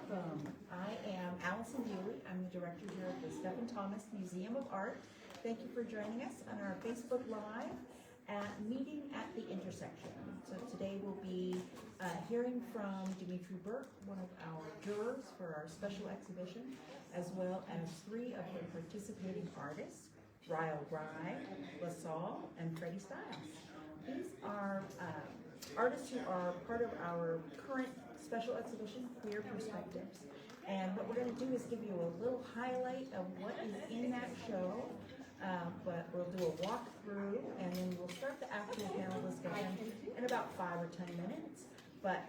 welcome. I am Allison Bewley. I'm the director here at the Stephen Thomas Museum of Art. Thank you for joining us on our Facebook Live at Meeting at the Intersection. So today we'll be hearing from Dimitri Burke, one of our jurors for our special exhibition, as well as three of the participating artists, Ryle Rye, LaSalle, and Freddie Styles. These are artists who are part of our current special exhibition, Queer Perspectives. And what we're going to do is give you a little highlight of what is in that show, but we'll do a walkthrough, and then we'll start the actual panel discussion in about 5 or 10 minutes. But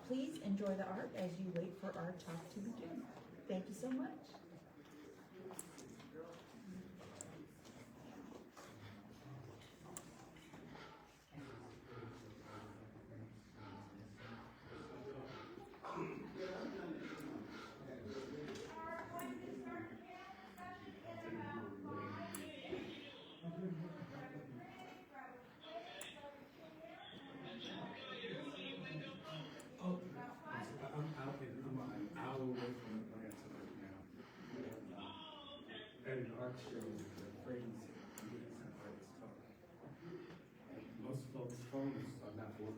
please enjoy the art as you wait for our talk to begin. Thank you so much. Most folks' phones are not working.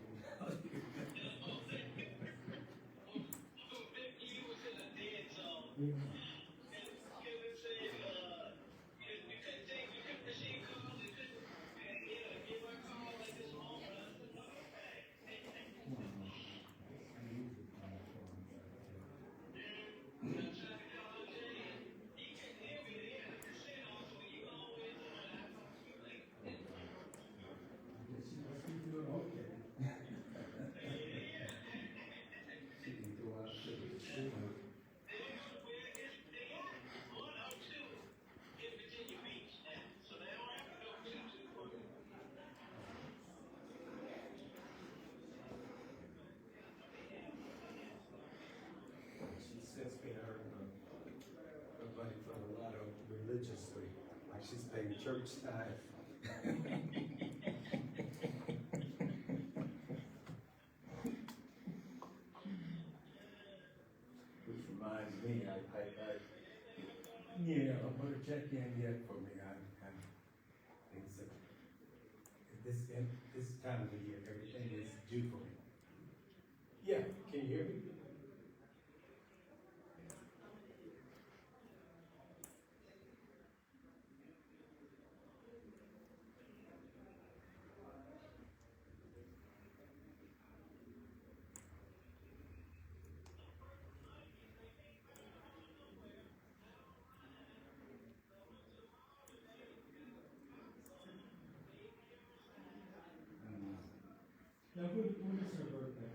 Religiously, like she's paying church tithe. Which reminds me, yeah, I'm gonna check in yet for me. I think so. At this time of the year, everything is due for me. Yeah, can you hear me? Now, when is her birthday?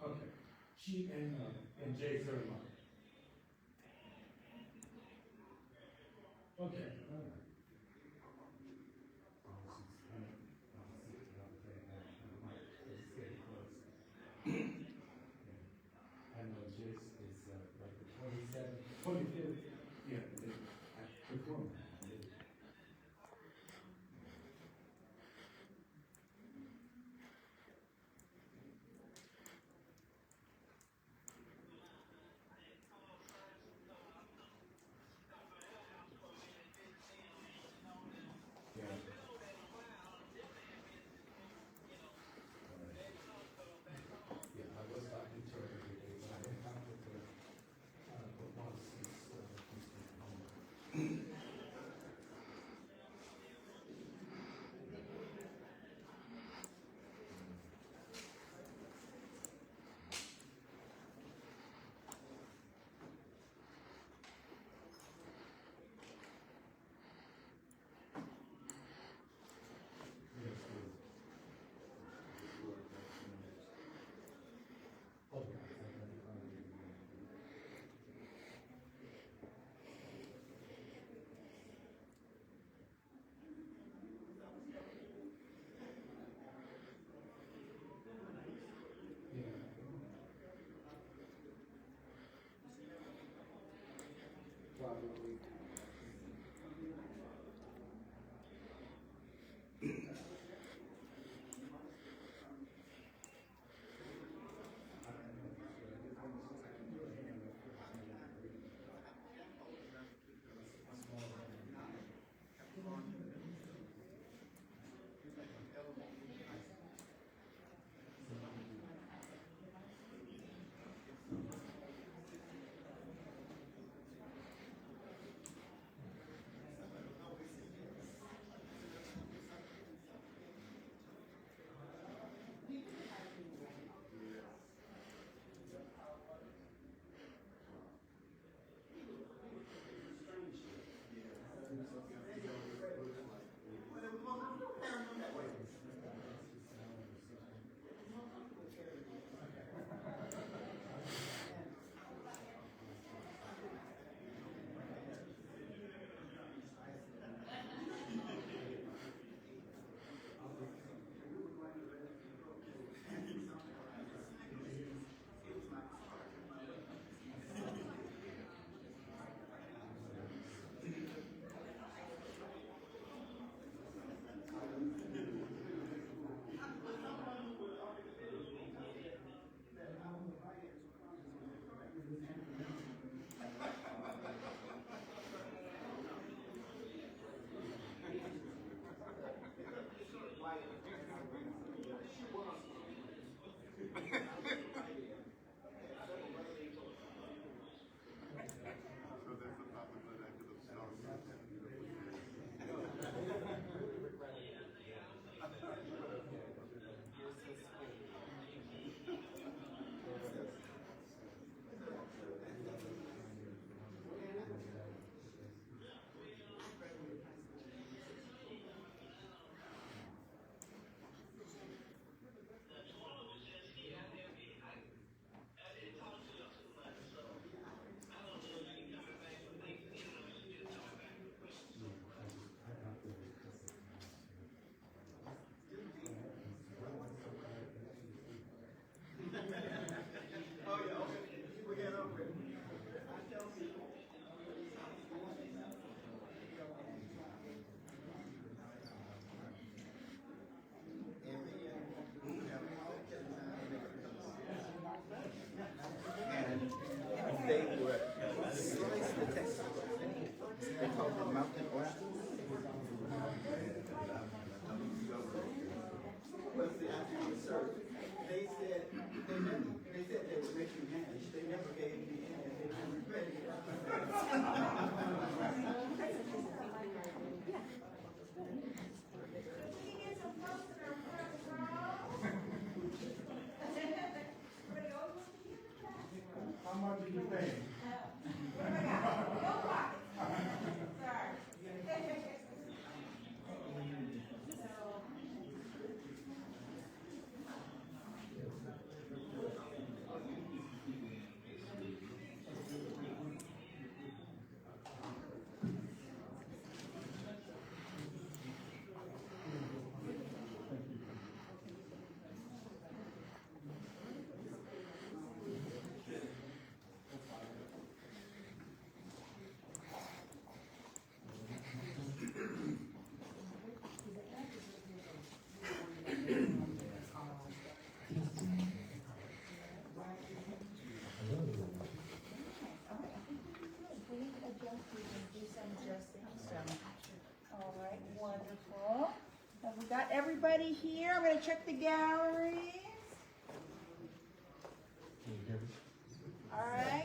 Okay. She and Jay's her mom. Okay. All right. I know Jace is like the 27th, 25th. Yeah, before.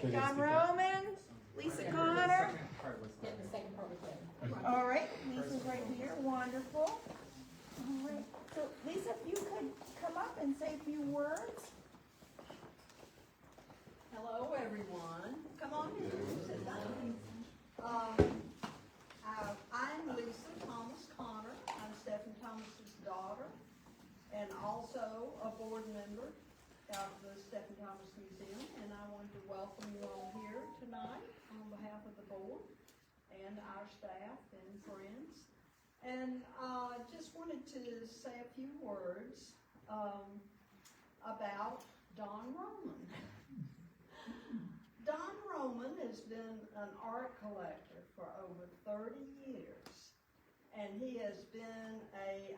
right, John Roman, Lisa Connor. All right, Lisa's right here, wonderful. All right, so Lisa, if you could come up and say a few words. Hello, everyone. Come on in. Sit down. I'm Lisa Thomas Connor. I'm Stephen Thomas's daughter, and also a board member of the Stephen Thomas Museum. And I wanted to welcome you all here tonight on behalf of the board and our staff and friends. And just wanted to say a few words about Don Roman. Don Roman has been an art collector for over 30 years, and he has been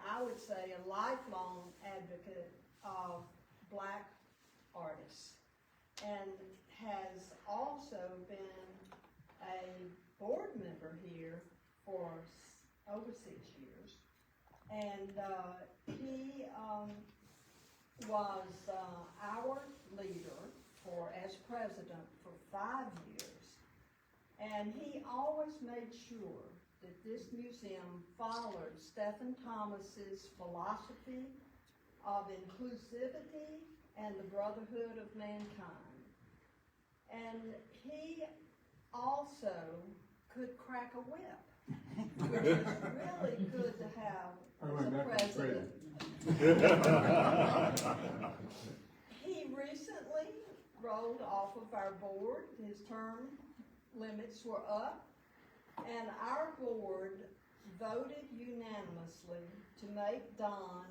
I would say, a lifelong advocate of Black artists, and has also been a board member here for over 6 years, and he was our leader as president for 5 years, and he always made sure that this museum followed Stephen Thomas's philosophy of inclusivity and the brotherhood of mankind. And he also could crack a whip, which is really good to have as a president. He recently rolled off of our board. His term limits were up, and our board voted unanimously to make Don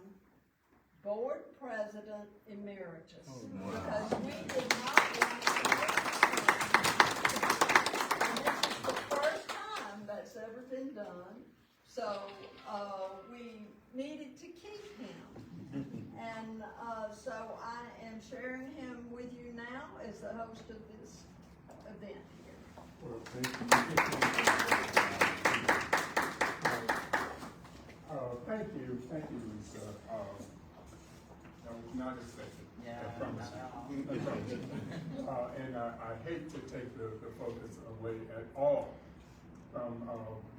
board president emeritus, because we did not want to and this is the first time that's ever been done, so we needed to keep him. And so I am sharing him with you now as the host of this event here. Well, thank you, Lisa. That was not expected. Yeah, I promise you. I promise you. And I hate to take the focus away at all from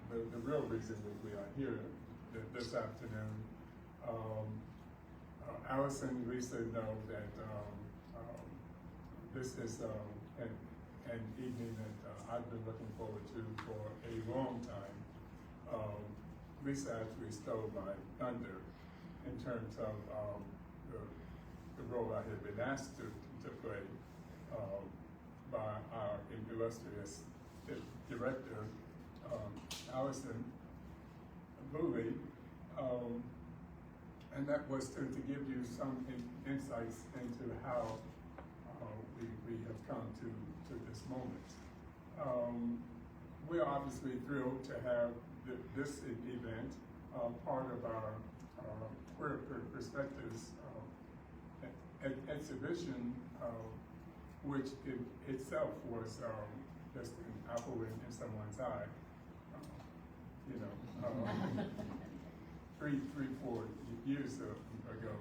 the real reason that we are here this afternoon. Allison and Lisa know that this is an evening that I've been looking forward to for a long time. Lisa actually stole my thunder in terms of the role I had been asked to play by our illustrious director, Allison Booley. And that was to give you some insights into how we have come to this moment. We are obviously thrilled to have this event part of our Queer Perspectives exhibition, which itself was just an apple in someone's eye. You know, 3-4 years ago,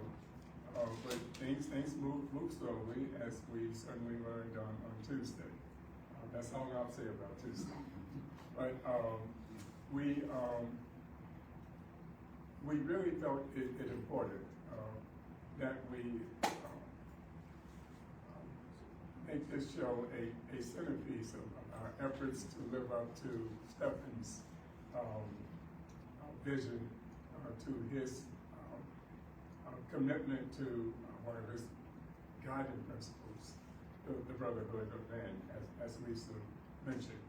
but things move slowly, as we certainly learned on Tuesday. That's all I'll say about Tuesday. But we really felt it important that we make this show a centerpiece of our efforts to live up to Stephen's vision, to his commitment to one of his guiding principles, the brotherhood of man, as Lisa mentioned.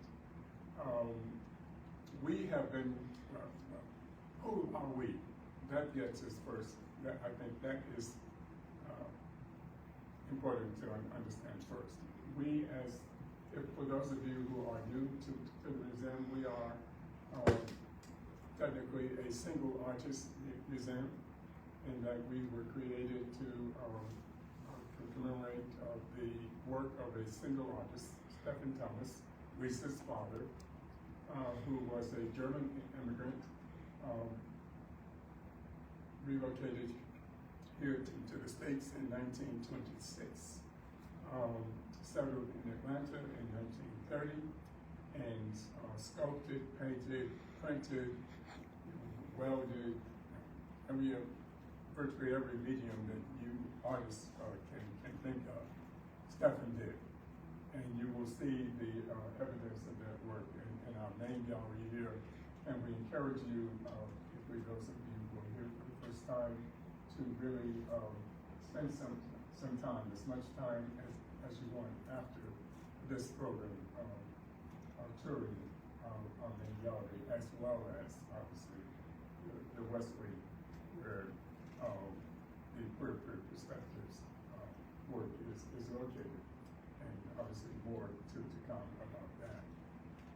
We have been, who are we? That gets us first. I think that is important to understand first. We, for those of you who are new to the museum, we are technically a single artist museum, in that we were created to commemorate the work of a single artist, Stephen Thomas, Lisa's father, who was a German immigrant, relocated here to the States in 1926. settled in Atlanta in 1930 and sculpted, painted, printed, welded, virtually every medium that you artists can think of, Stephen did. And you will see the evidence of that work in our main gallery here. And we encourage you, particularly those of you who are here for the first time, to really spend some time, as much time as you want after this program, touring our main gallery, as well as obviously the West Wing, where the Queer Perspectives work is located, and obviously more to come about that.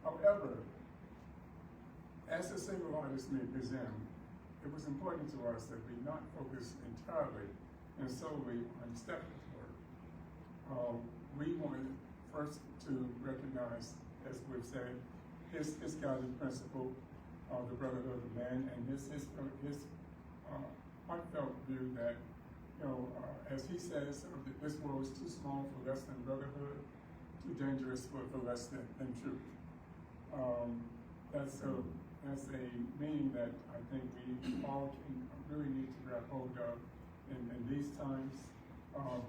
However, as a single artist museum, it was important to us that we not focus entirely and solely on Stephen's work. We wanted first to recognize, as we've said, his guiding principle of the brotherhood of man, and his heartfelt view that, as he says, this world is too small for less than brotherhood, too dangerous for less than truth. That's a meaning that I think we all really need to grab hold of in these times.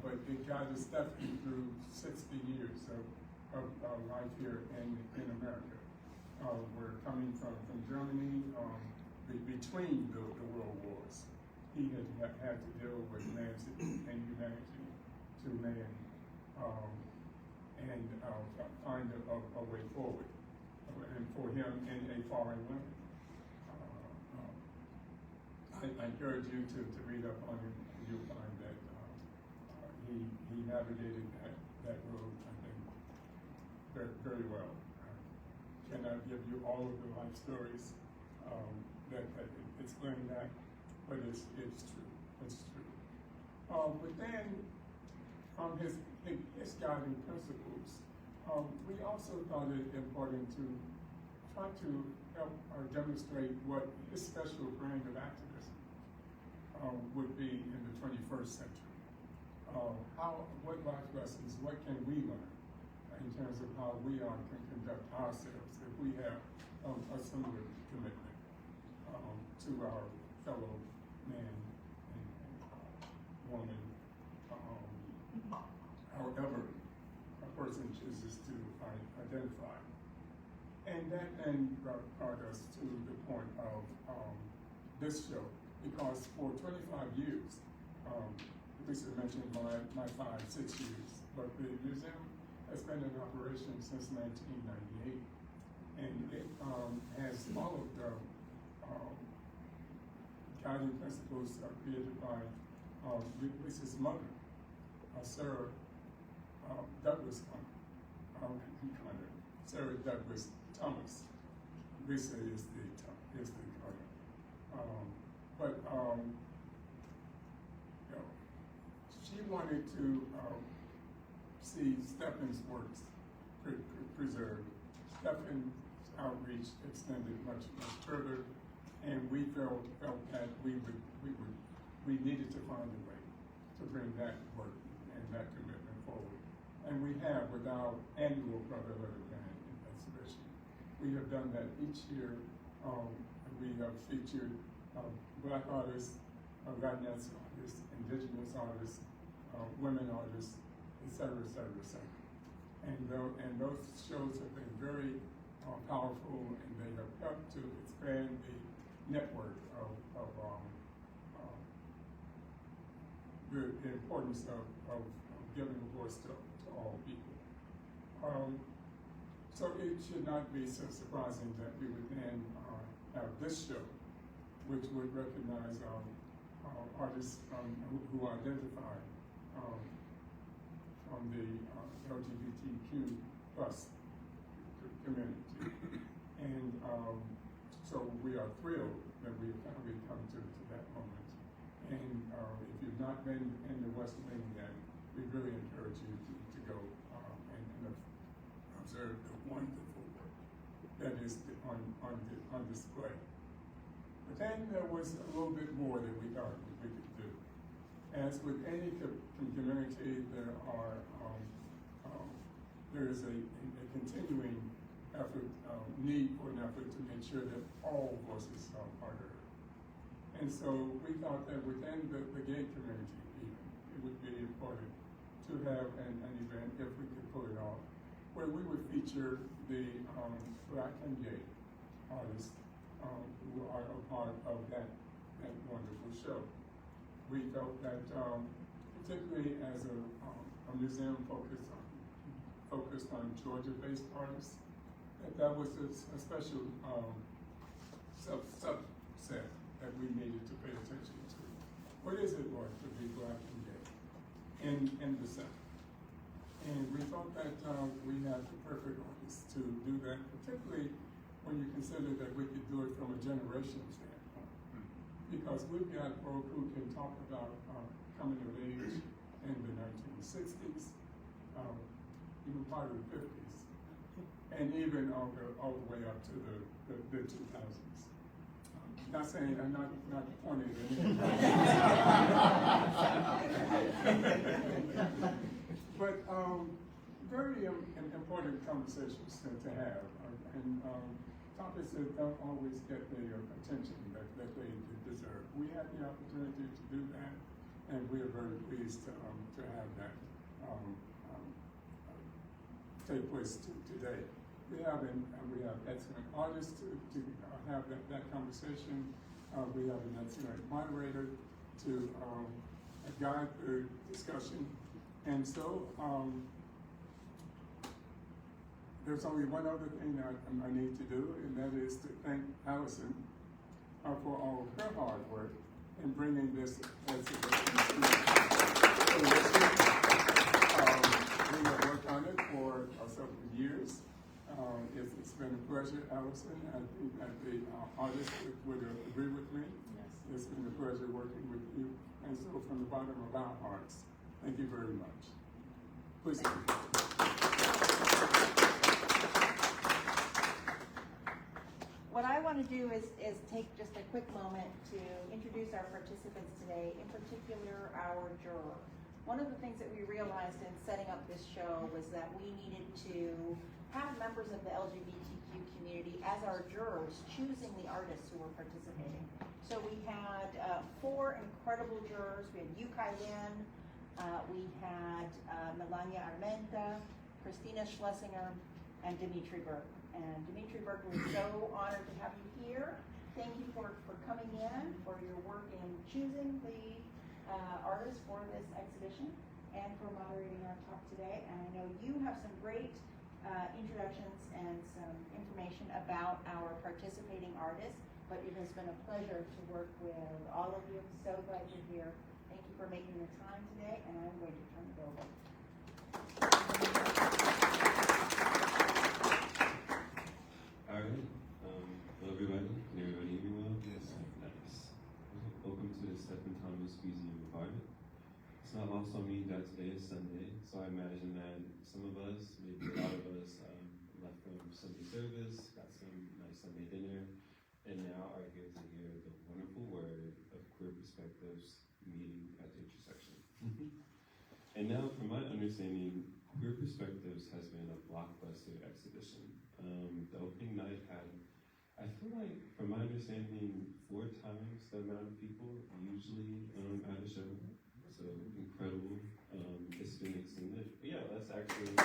But it guided Stephen through 60 years of life here in America. We're coming from Germany, between the world wars. He had to deal with man's inhumanity to man, and find a way forward. And for him in a foreign land. I encourage you to read up on him, and you'll find that he navigated that road, I think, very, very well. I cannot give you all of the life stories that explain that, but it's true. It's true. But then, from his guiding principles, we also thought it important to try to help demonstrate what his special brand of activism would be in the 21st century. What life lessons, what can we learn in terms of how we can conduct ourselves if we have a similar commitment to our fellow man and woman, however a person chooses to identify. And that then brought us to the point of this show, because for 25 years, Lisa mentioned my 5-6 years, but the museum has been in operation since 1998, and it has followed the guiding principles created by Lisa's mother, Sarah Douglas Connor, Sarah Douglas Thomas. Lisa is the Connor. She wanted to see Stephen's works preserved. Stephen's outreach extended much further, and we felt that we needed to find a way to bring that work and that commitment forward. And we have with our annual Brotherhood of Man exhibition. We have done that each year. We have featured Black artists, Latinx artists, indigenous artists, women artists, et cetera, et cetera, et cetera. And those shows have been very powerful, and they have helped to expand the network of the importance of giving a voice to all people. So it should not be so surprising that we would then have this show, which would recognize artists who identify from the LGBTQ plus community. And so we are thrilled that we have finally come to that moment. And if you've not been in the West Wing yet, we really encourage you to go and observe the wonderful work that is on display. But then there was a little bit more that we thought we could do. As with any community, there are there is a continuing effort, need for an effort to make sure that all voices are heard. And so we thought that within the gay community even, it would be important to have an event, if we could pull it off, where we would feature the Black and gay artists who are a part of that wonderful show. We felt that, particularly as a museum focused on Georgia-based artists, that was a special subset that we needed to pay attention to. What is it like to be Black and gay in the South? And we thought that we had the perfect artists to do that, particularly when you consider that we could do it from a generation standpoint. Because we've got folk who can talk about coming of age in the 1960s, even part of the 50s, and even all the way up to the 2000s. Not saying, I'm not pointing at anything. But very important conversations to have, and topics that don't always get the attention that they deserve. We had the opportunity to do that, and we are very pleased to have that take place today. We have excellent artists to have that conversation. We have an excellent moderator to guide the discussion. And so, there's only one other thing that I need to do, and that is to thank Allison for all of her hard work in bringing this exhibition to we have worked on it for several years. It's been a pleasure, Allison. I think that the artists would agree with me. Yes. It's been a pleasure working with you. And so from the bottom of our hearts, thank you very much. Please. What I want to do is take just a quick moment to introduce our participants today, in particular our juror. One of the things that we realized in setting up this show was that we needed to have members of the LGBTQ community as our jurors choosing the artists who were participating. So we had 4 incredible jurors. We had Yukai Lin, we had Melania Armenta, Christina Schlesinger, and Dimitri Berg. And Dimitri Berg, we're so honored to have you here. Thank you for coming in, for your work in choosing the artists for this exhibition, and for moderating our talk today. And I know you have some great introductions and some information about our participating artists, but it has been a pleasure to work with all of you. I'm so glad you're here. Thank you for making the time today, and I'm going to turn it over. All right. Hello, everybody. Can everybody hear me well? Yes. Nice. Welcome to the Stephen Thomas Museum of Art. It's not lost on me that today is Sunday, so I imagine that some of us, maybe a lot of us, left from Sunday service, got some nice Sunday dinner, and now are here to hear the wonderful word of Queer Perspectives meeting at the intersection. And now, from my understanding, Queer Perspectives has been a blockbuster exhibition. The opening night had, I feel like, from my understanding, 4 times the amount of people usually at a show. So incredible. It's been extended. But yeah, that's actually.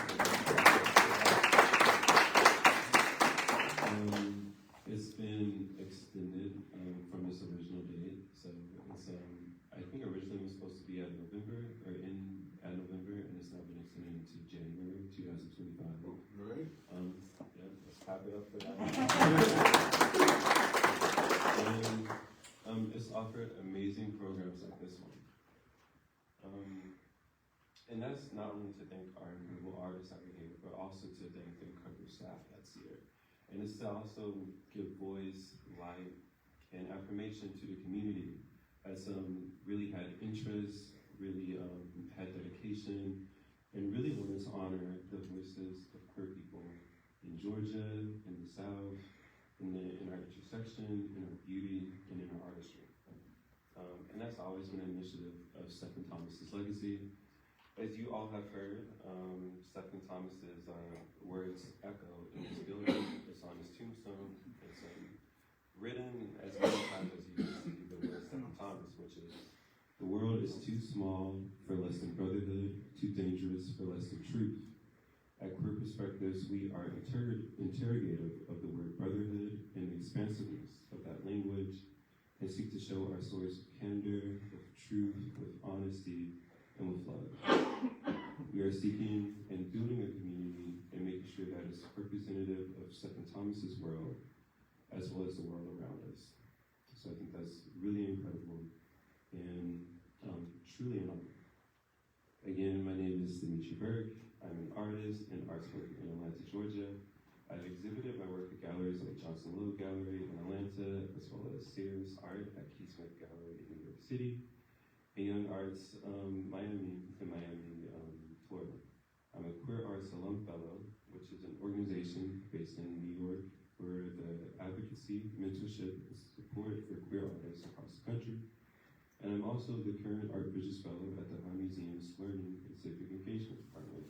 It's been extended from its original date. So it's I think originally it was supposed to be at November, and it's now been extended to January 2025. Right. Yeah, let's clap it up for that. And it's offered amazing programs like this one. And that's not only to thank our incredible artists that are here, but also to thank the incredible staff that's here. And it's to also give voice, light, and affirmation to the community as really had interest, really had dedication, and really wanted to honor the voices of queer people in Georgia, in the South, in our intersection, in our beauty, and in our artistry. And that's always been an initiative of Stephen Thomas's legacy. As you all have heard, Stephen Thomas's words echo in this building. It's on his tombstone. It's written as many times as you can see the word Stephen Thomas, which is, "The world is too small for less than brotherhood, too dangerous for less than truth." At Queer Perspectives, we are interrogative of the word brotherhood and the expansiveness of that language, and seek to show our stories with candor, with truth, with honesty, and with love. We are seeking and building a community and making sure that it's representative of Stephen Thomas's world, as well as the world around us. So I think that's really incredible and truly an honor. Again, my name is Dimitri Burke. I'm an artist and arts worker in Atlanta, Georgia. I've exhibited my work at galleries like Johnson Little Gallery in Atlanta, as well as Sears Art at Keith Smith Gallery in New York City, and Young Arts Miami, Florida. I'm a Queer Arts Alum Fellow, which is an organization based in New York for the advocacy, mentorship, and support for queer artists across the country. And I'm also the current Art Bridges Fellow at the High Museum's Learning and Civic Engagement Department,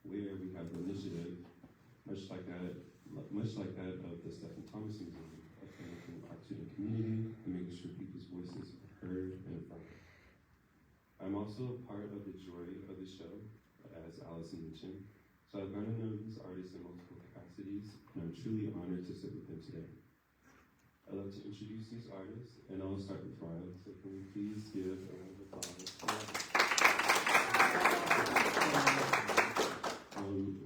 where we have an initiative much like that of the Stephen Thomas Museum, of connecting art to the community and making sure people's voices are heard and affirmed. I'm also a part of the joy of the show, as Allison mentioned, so I've gotten to know these artists in multiple capacities, and I'm truly honored to sit with them today. I'd love to introduce these artists, and I'll start with Ryle, so can we please give a round of applause?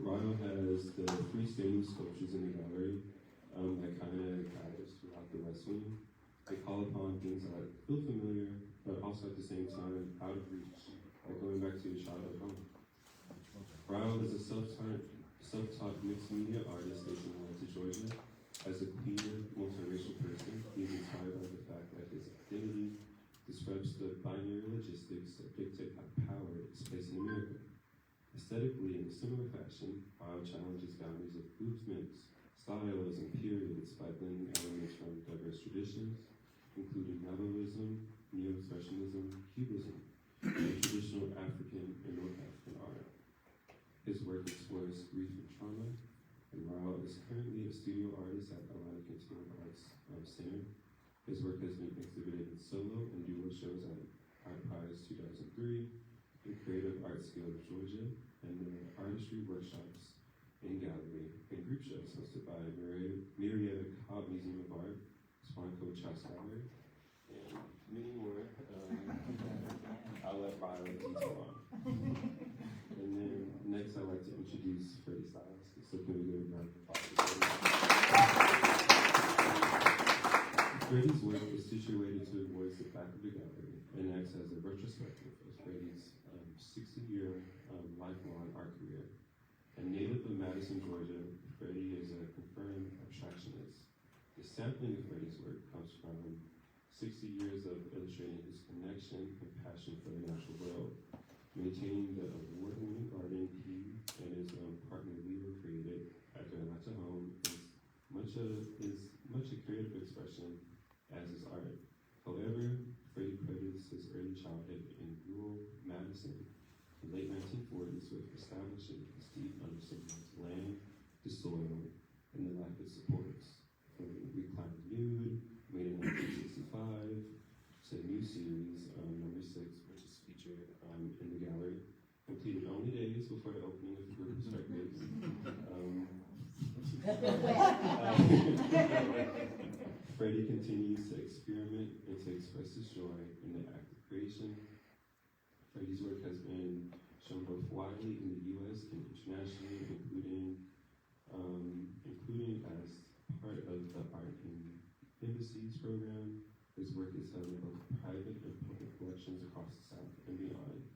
Ryle has the freestanding sculptures in the gallery that kind of guide us throughout the West Wing. They call upon things that feel familiar, but also at the same time out of reach, like going back to your childhood home. Ryle is a self-taught mixed media artist based in Atlanta, Georgia. As a queer, multiracial person, he is inspired by the fact that his identity disrupts the binary logistics that dictate how power is placed in America. Aesthetically, in a similar fashion, Ryle challenges boundaries of movements, styles, and periods by blending elements from diverse traditions, including Neovism, Neo-Expressionism, Cubism, and traditional African and North African art. His work explores grief and trauma, and Ryle is currently a studio artist at Atlanta Continuum Arts Center. His work has been exhibited in solo and duo shows at Art Prize 2003, the Creative Arts Guild of Georgia, and the artistry workshops in gallery and group shows hosted by Marietta Cobb Museum of Art, Swanco Chas Gallery, and many more. I'll let Ryle detail on. And then next I'd like to introduce Freddie Styles. So can we give a round of applause? Freddie's work is situated towards the back of the gallery and acts as a retrospective of Freddie's 60-year lifelong art career. And native of Madison, Georgia, Freddie is a confirmed abstractionist. The sampling of Freddie's work comes from 60 years of illustrating his connection and passion for the natural world, maintaining the award-winning garden he and his partner Leo created at their Atlanta home is much a creative expression as his art. However, Freddie credits his early childhood in rural Madison, the late 1940s, with establishing his deep understanding of land, the soil, and the life it supports. From Reclining Nude, made in 1965, to a new series, number 6, which is featured in the gallery, completed only days before the opening of the Queer Perspectives. Freddie continues to experiment and to express his joy in the act of creation. Freddie's work has been shown both widely in the U.S. and internationally, including as part of the Art in Embassies program. His work is held in both private and public collections across the South and beyond.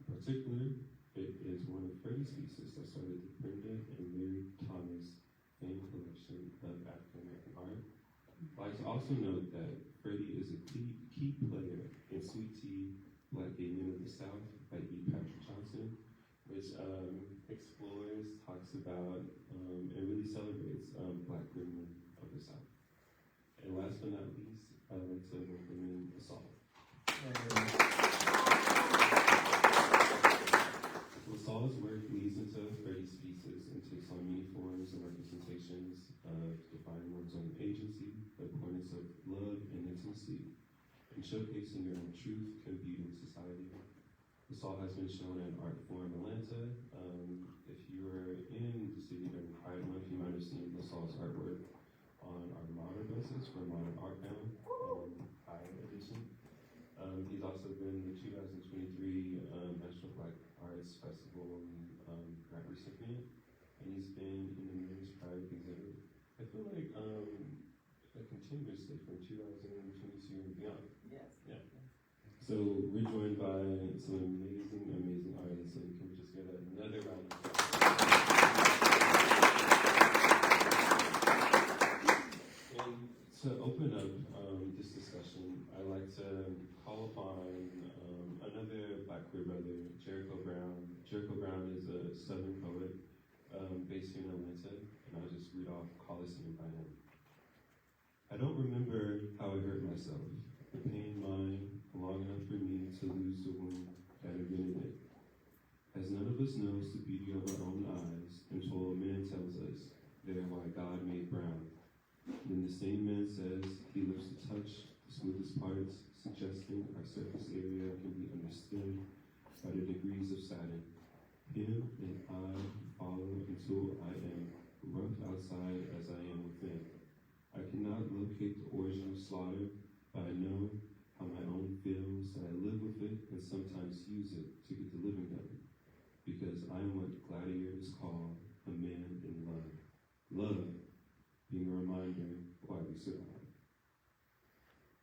In particular, it is one of Freddie's pieces that started the Brenda and Mary Thomas famed collection of African American art. I'd like to also note that Freddie is a key player in Sweet Tea, Black Gay Men of the South by E. Patrick Johnson, which explores, talks about, and really celebrates Black women of the South. And last but not least, I'd like to welcome in Assault. pieces and takes on many forms and representations of defining one's own agency, the importance of love and intimacy, and showcasing your own truth and beauty in society. This all has been shown at Art Forum Atlanta. If you were in the city during Pride Month, you might have seen LaSalle's artwork on our modern buses for Modern Art Panel, high edition. He's also been the 2023 National Black Arts Festival grant recipient, and he's been in the Men's Pride exhibit. I feel like continuously from 2022 and beyond. Yes. Yeah. So we're joined by some amazing artists, and can we just get another round of applause? And to open up this discussion, I'd like to call upon another Black queer brother, Jericho Brown. Jericho Brown is a Southern poet based here in Atlanta, and I'll just read off Coliseum by him. I don't remember how I hurt myself, the pain mine, long enough for me to lose the wound that had been in it. As none of us knows the beauty of our own eyes until a man tells us they're why God made brown. Then the same man says he loves to touch the smoothest parts, suggesting our surface area can be understood by the degrees of satin. Him and I follow until I am rough outside as I am within. I cannot locate the origin of slaughter, but I know how my own feels that I live with it and sometimes use it to get the living done. Because I am what gladiators call a man in love. Love being a reminder why we survive.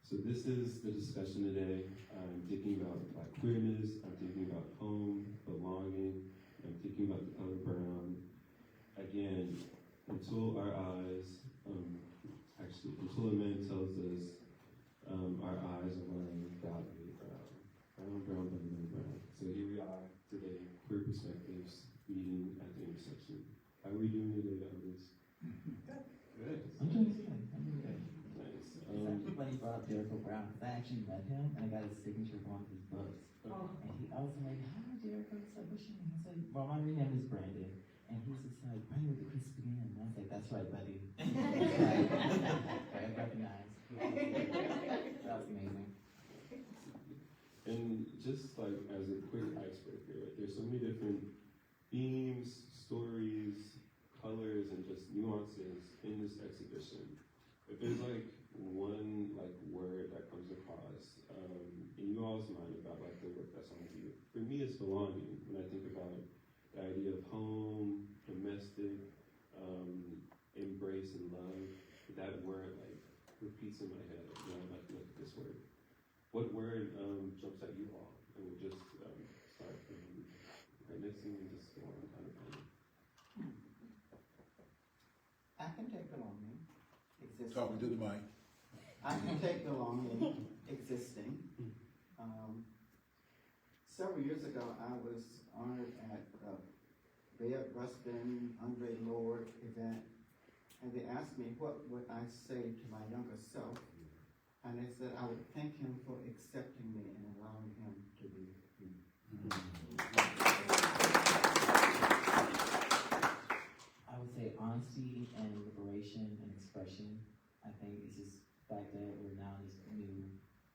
So this is the discussion today. I'm thinking about Black queerness, I'm thinking about home, belonging, I'm thinking about the color brown. Again, until our eyes, until a man tells us our eyes are lying, God made brown. Brown, brown. So here we are today, queer perspectives meeting at the intersection. How are we doing today, Elvis? Good. I'm doing good. Nice. It's actually funny you brought up Jericho Brown, because I actually met him and I got his signature for one of his books. And I was like, hi Jericho, it's like, what's your name? He's like, well, my real name is Brandon. And he's just like, Brandon with the crispy in. And I was like, that's right, buddy. I recognized. That was amazing. And just like as a quick icebreaker, there's so many different themes, stories, colors, and just nuances in this exhibition. If there's like one word that comes across in you all's mind about like the work that's on view, for me it's belonging. When I think about the idea of home, domestic, embrace and love, that word like repeats in my head. You know, like look at this word. What word jumps at you all? And we'll just start from right next to me and just go on kind of thing. I can take belonging. Existing. Talking to the mic. I can take belonging. Existing. Several years ago, I was honored at Bayard Rustin, Andre Lord event, and they asked me what would I say to my younger self, and I said I would thank him for accepting me and allowing him to be me. I would say honesty and liberation and expression. I think it's just the fact that we're now in this new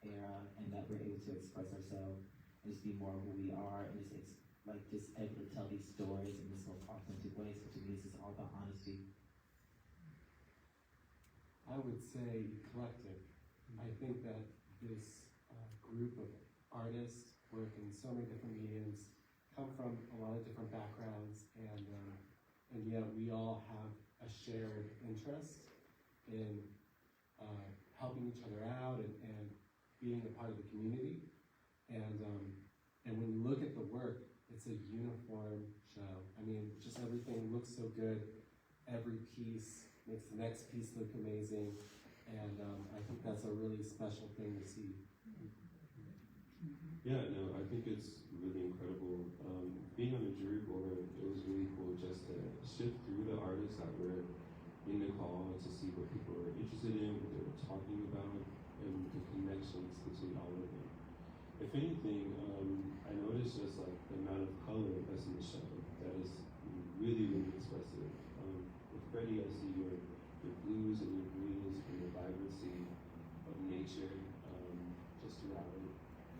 era and that we're able to express ourselves and just be more who we are and just able to tell these stories in this most authentic way. So to me, this is all about honesty. I would say eclectic. I think that this group of artists work in so many different mediums, come from a lot of different backgrounds, and yet we all have a shared interest in helping each other out and being a part of the community. And when you look at the work, it's a uniform show. I mean, just everything looks so good. Every piece makes the next piece look amazing. And I think that's a really special thing to see. Yeah, no, I think it's really incredible. Being on the jury board, it was really cool just to shift through the artists that were in the call to see what people were interested in, what they were talking about, and the connections between all of them. If anything, I noticed just like the amount of color that's in the show that is really, really expressive. With Freddie, I see your blues and your greens and the vibrancy of nature just throughout it.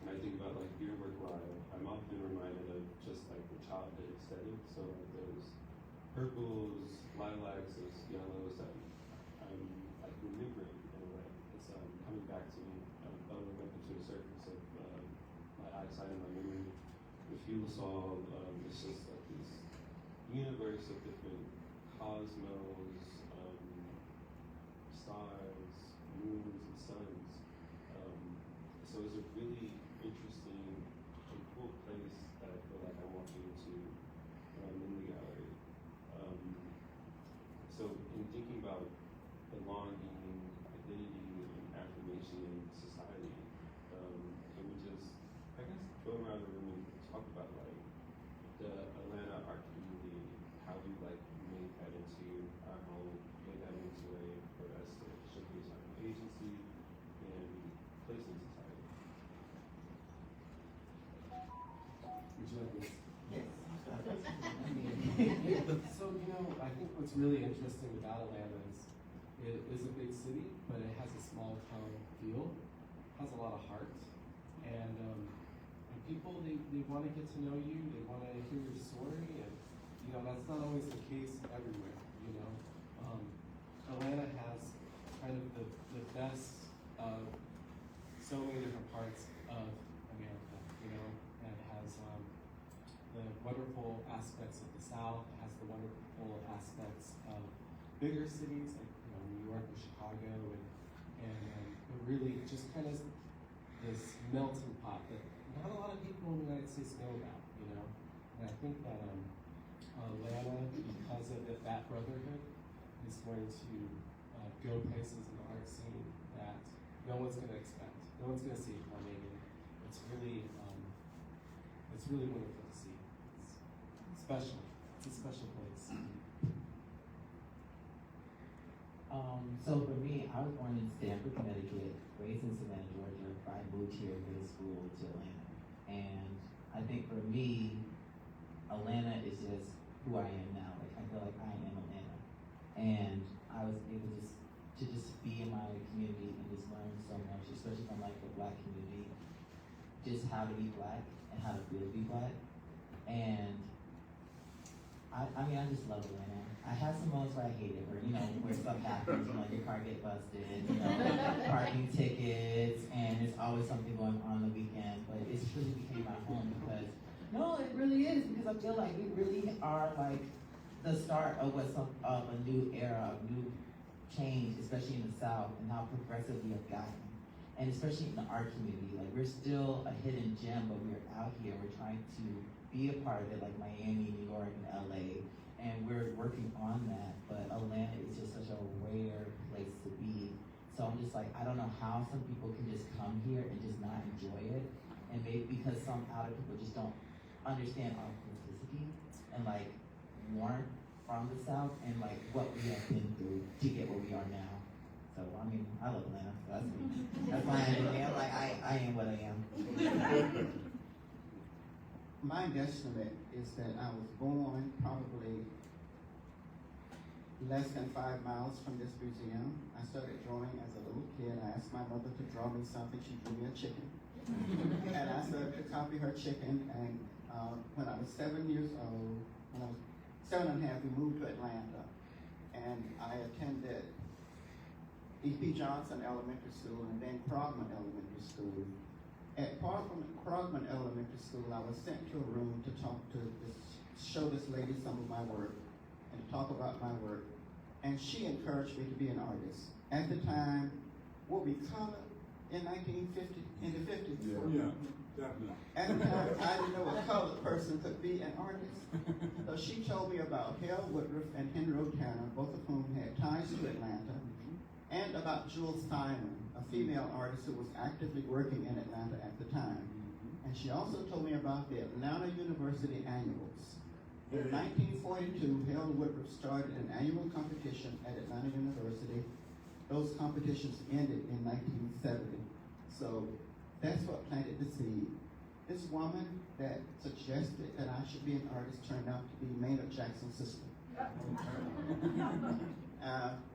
And I think about like your work live, I'm often reminded of just like the childhood aesthetic. So like those purples, lilacs, those yellows that I'm like remembering in a way. It's coming back to me, bubbling up into the surface of my eyesight and my memory. The fuel sol, it's just like this universe of different cosmos, stars, moons, and suns. So it's a really interesting and cool place that I feel like I'm walking into when I'm in the gallery. So in thinking about belonging, identity, and affirmation in society, can we just, I guess, go around the room and talk about like the Atlanta art community, how we like made that into our home, made that into a way for us to showcase our agency and place in society. Would you like this? Yes. So, you know, I think what's really interesting about Atlanta is it is a big city, but it has a small town feel, has a lot of heart, and people, they want to get to know you, they want to hear your story, and, you know, that's not always the case everywhere, you know. Atlanta has kind of the best of so many different parts of America, you know, and it has the wonderful aspects of the South, it has the wonderful aspects of bigger cities like, you know, New York and Chicago, and it really just kind of this melting pot that not a lot of people in the United States know about, you know. And I think that Atlanta, because of that brotherhood, is going to go places in the art scene that no one's going to expect. No one's going to see it coming, and it's really wonderful to see. It's special. It's a special place. So for me, I was born in Stamford, Connecticut, raised in Savannah, Georgia, but I moved here in middle school to Atlanta. And I think for me, Atlanta is just who I am now. Like, I feel like I am Atlanta. And I was able to just be in my community and just learn so much, especially from like the Black community, just how to be Black and how to feel to be Black. And I mean, I just love Atlanta. I have some moments where I hate it, where stuff happens, your car get busted, parking tickets, and there's always something going on the weekend, but it's really became my home because, no, it really is, because I feel like we really are like the start of of a new era, of new change, especially in the South, and how progressive we have gotten. And especially in the art community, like we're still a hidden gem, but we're out here, we're trying to be a part of it, like Miami, New York, and LA. And we're working on that, but Atlanta is just such a rare place to be. So I'm just like, I don't know how some people can just come here and just not enjoy it. And maybe because some outer people just don't understand authenticity and like weren't from the South and like what we have been through to get where we are now. So I mean, I love Atlanta. So that's me. That's why I'm like, I am what I am. My guesstimate is that I was born probably less than 5 miles from this museum. I started drawing as a little kid. I asked my mother to draw me something. She drew me a chicken. And I started to copy her chicken. And when I was 7 years old, when I was 7 and a half, we moved to Atlanta. And I attended E.P. Johnson Elementary School and then Krogman Elementary School. At Krogman Elementary School, I was sent to a room to show this lady some of my work and to talk about my work. And she encouraged me to be an artist. At the time, what we colored in 1950, in the 50s. Yeah, definitely. At the time, I didn't know a colored person could be an artist. So she told me about Hale Woodruff and Henry O'Tanner, both of whom had ties to Atlanta, and about Jules Simon, a female artist who was actively working in Atlanta at the time. And she also told me about the Atlanta University Annuals. In 1942, Hale Woodruff started an annual competition at Atlanta University. Those competitions ended in 1970. So that's what planted the seed. This woman that suggested that I should be an artist turned out to be Maynard Jackson's sister.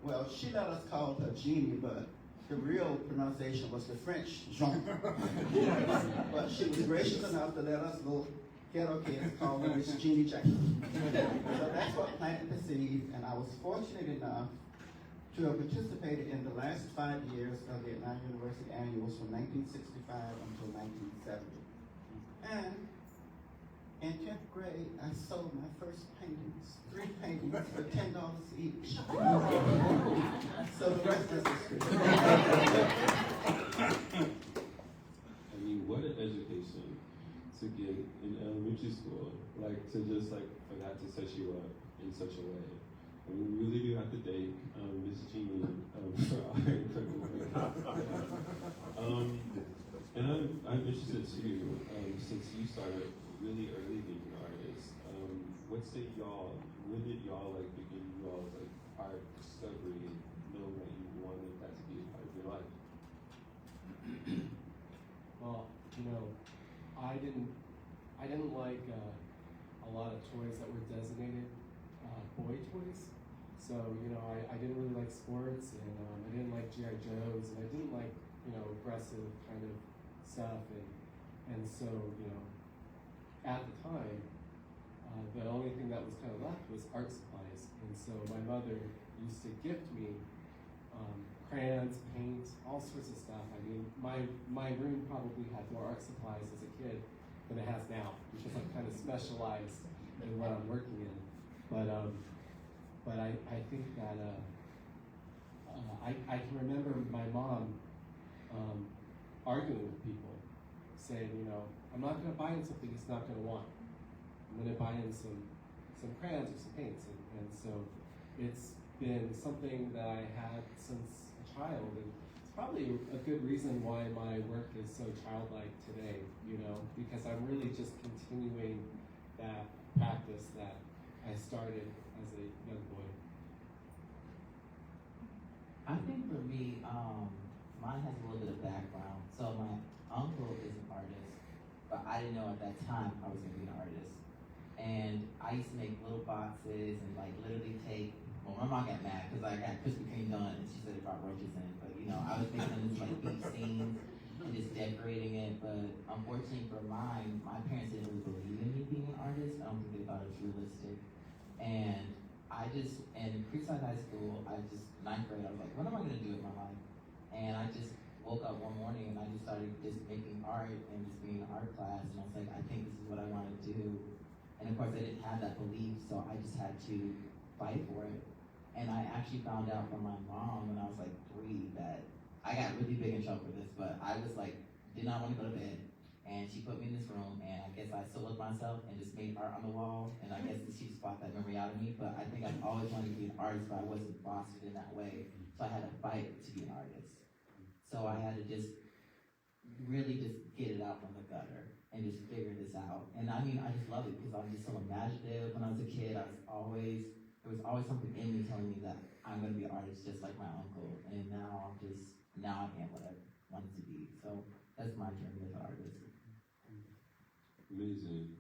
Well, she let us call her Jeannie, but the real pronunciation was the French Jean. But she was gracious enough to let us little ghetto kids call her Miss Jeannie Jackson. So that's what planted the seed, and I was fortunate enough to have participated in the last 5 years of the Atlanta University Annuals from 1965 until 1970. And in 10th grade, I sold my first paintings, 3 paintings for $10 each. So the rest is history. I mean, what an education to get in elementary school, like to just like for that to set you up in such a way. I mean, we really do have to thank Ms. Jeannie for our incredible work. And I'm interested too, since you started really early being an artist, what did y'all like begin y'all's like art discovery and knowing that you wanted that to be a part of your life? Well, I didn't like a lot of toys that were designated boy toys. So, I didn't really like sports, and I didn't like G.I. Joes, and I didn't like, aggressive kind of stuff. And so, at the time, the only thing that was kind of left was art supplies. And so my mother used to gift me crayons, paint, all sorts of stuff. I mean, my room probably had more art supplies as a kid than it has now, because I'm kind of specialized in what I'm working in. But I think that I can remember my mom arguing with people, saying, I'm not going to buy him something he's not going to want. I'm going to buy him some crayons or some paints, and so it's been something that I had since a child, and it's probably a good reason why my work is so childlike today, because I'm really just continuing that practice that I started as a young boy. I think for me, mine has a little bit of background. So my uncle is an artist, but I didn't know at that time I was going to be an artist. And I used to make little boxes and like literally take, well, my mom got mad because I got Krispy Kreme done and she said it brought roaches in it. But I was making this like beach scenes and just decorating it. But unfortunately for mine, my parents didn't really believe in me being an artist. I don't think they thought it was realistic. And in Creekside High School, 9th grade, I was like, what am I going to do with my life? And I just woke up one morning and I just started just making art and just being in art class. And I was like, I think this is what I want to do. And of course, I didn't have that belief, so I just had to fight for it. And I actually found out from my mom when I was like 3 that I got really big in trouble for this, but I was like, did not want to go to bed. And she put me in this room, and I guess I soloed myself and just made art on the wall. And I guess she just brought that memory out of me. But I think I've always wanted to be an artist, but I wasn't fostered in that way. So I had to fight to be an artist. So I had to just really just get it out from the gutter and just figure this out. And I mean, I just love it because I was just so imaginative. When I was a kid, there was always something in me telling me that I'm going to be an artist just like my uncle. And now I am what I wanted to be. So that's my journey as an artist. Amazing.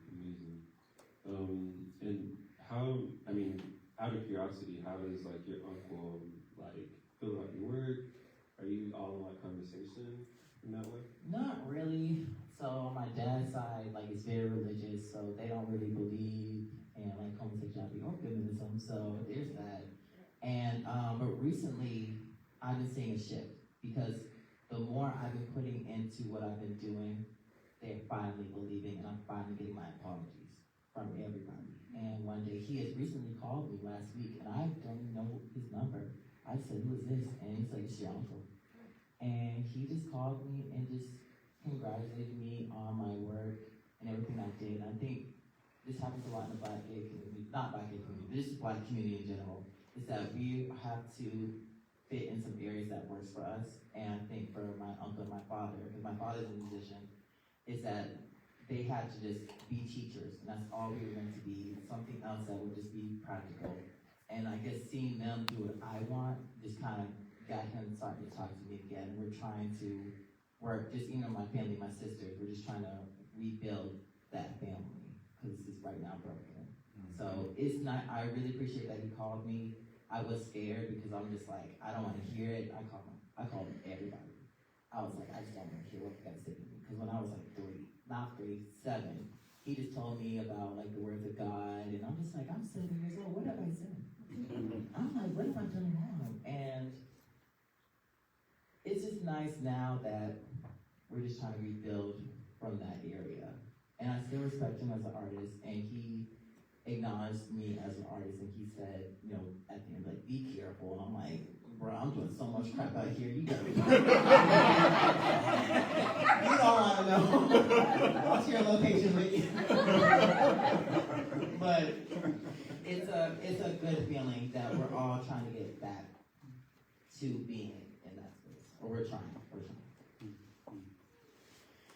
And how, I mean, out of curiosity, how does like your uncle like feel about your work? Are you all in like conversation in that way? Not really. So on my dad's side, like it's very religious, so they don't really believe in like homosexuality or feminism. So there's that. And but recently, I've been seeing a shift because the more I've been putting into what I've been doing, they're finally believing, and I'm finally getting my apologies from everybody. And one day, he has recently called me last week, and I don't know his number. I said, who is this? And he's like, it's your uncle. And he just called me and just congratulated me on my work and everything I did. And I think this happens a lot in the Black gay community, not Black gay community, but just the Black community in general, is that we have to fit in some areas that works for us. And I think for my uncle and my father, because my father's a musician, is that they had to just be teachers, and that's all we were meant to be, something else that would just be practical. And I guess seeing them do what I want just kind of got him starting to talk to me again. We're trying to work, just, my family, my sisters, we're just trying to rebuild that family, because it's right now broken. So it's not, I really appreciate that he called me. I was scared because I'm just like, I don't want to hear it. I called him everybody. I was like, I just don't want to hear what you got to say to me. Because when I was like 7, he just told me about like the words of God, and I'm just like, I'm 7 years old. What have I said? I'm like, what have I done wrong? And it's just nice now that we're just trying to rebuild from that area. And I still respect him as an artist, and he acknowledged me as an artist, and he said, you know, at the end, like, be careful. And I'm like, bro, I'm doing so much crap out here. You gotta be careful. You don't want to know. I'll share location with you. But it's a good feeling that we're all trying to get back to being in that space. Or we're trying.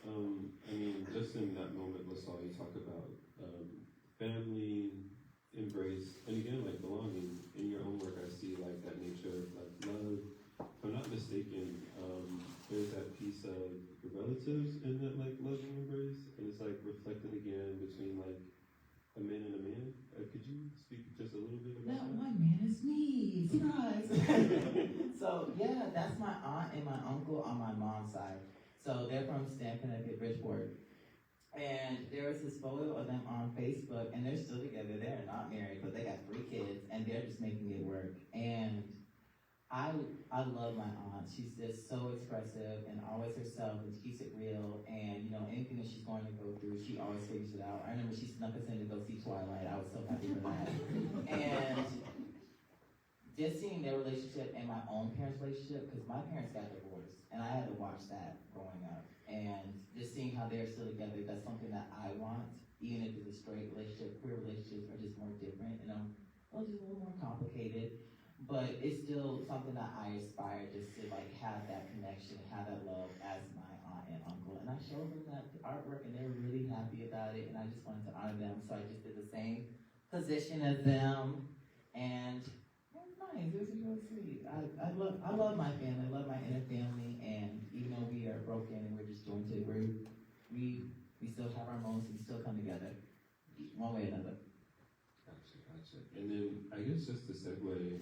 I mean, just in that moment, LaSalle, you talk about family, embrace, and again, like belonging. In your own work, I see like that nature of like love. If I'm not mistaken, there's that piece of the relatives in that like love and embrace, and it's like reflected again between like a man and a man. Could you speak just a little bit about That that? one man is me. Surprise. So yeah, that's my aunt and my uncle on my mom's side. So they're from Stanton, Connecticut, Bridgeport. And there was this photo of them on Facebook, and they're still together. They're not married, but they got 3 kids, and they're just making it work. And I love my aunt. She's just so expressive and always herself, and she keeps it real. And you know, anything that she's going to go through, she always figures it out. I remember she snuck us in to go see Twilight. I was so happy for that. And just seeing their relationship and my own parents' relationship, because my parents got divorced, and I had to watch that growing up. And just seeing how they're still together, that's something that I want, even if it's a straight relationship. Queer relationships are just more different, and just a little more complicated. But it's still something that I aspire just to like have that connection, have that love as my aunt and uncle. And I showed them that artwork, and they were really happy about it, and I just wanted to honor them, so I just did the same position as them. And nice. It was really sweet. I love my family. I love my inner family. And even though we are broken and we're disjointed, we still have our moments. We still come together, one way or another. Gotcha. And then I guess just to segue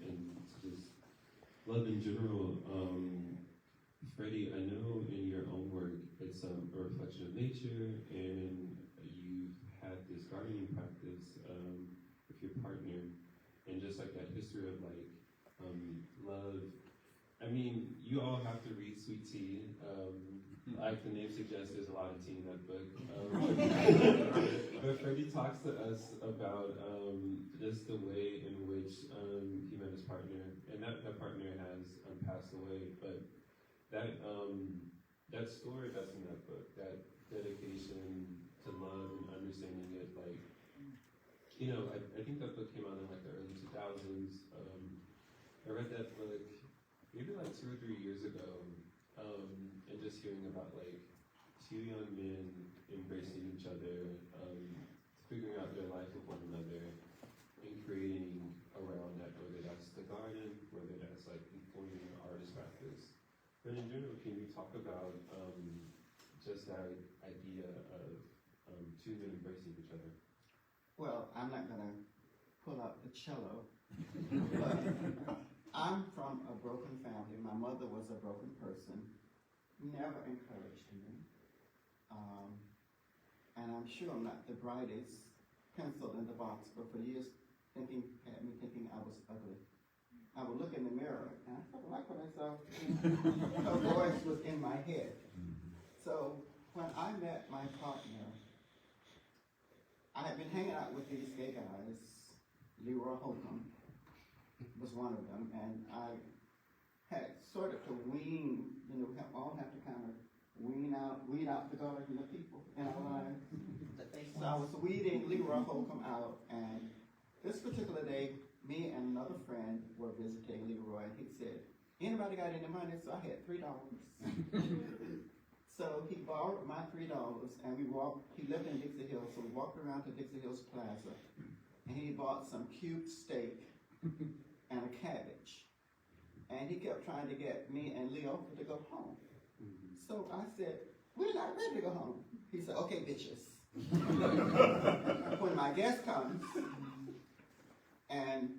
into just love in general, Freddie, I know in your own work it's a reflection of nature, and you've had this gardening practice with your partner. And just like that history of like love. I mean, you all have to read Sweet Tea. Like the name suggests, there's a lot of tea in that book. But Freddie talks to us about just the way in which he met his partner, and that partner has passed away. But that story that's in that book, that dedication to love and understanding it, like. You know, I think that book came out in like the early 2000s. I read that book maybe like 2 or 3 years ago, and just hearing about like 2 young men embracing each other, figuring out their life with one another, and creating around that, whether that's the garden, whether that's like informing an artist practice. But in general, can you talk about just that idea of 2 men embracing each other? Well, I'm not gonna pull out the cello, but I'm from a broken family. My mother was a broken person, never encouraged me. And I'm sure I'm not the brightest pencil in the box, but for years had me thinking I was ugly. I would look in the mirror and I felt like what I saw. Her voice was in my head. So when I met my partner, I had been hanging out with these gay guys. Leroy Holcomb was one of them, and I had sort of to wean, we all have to kind of weed out the garden of people in our lives. So I was weeding Leroy Holcomb out, and this particular day, me and another friend were visiting Leroy, and he said, anybody got any money? So I had $3. So he borrowed my $3, and he lived in Dixie Hills, so we walked around to Dixie Hills Plaza, and he bought some cute steak and a cabbage. And he kept trying to get me and Leo to go home. So I said, we're not ready to go home. He said, okay, bitches. When my guest comes, and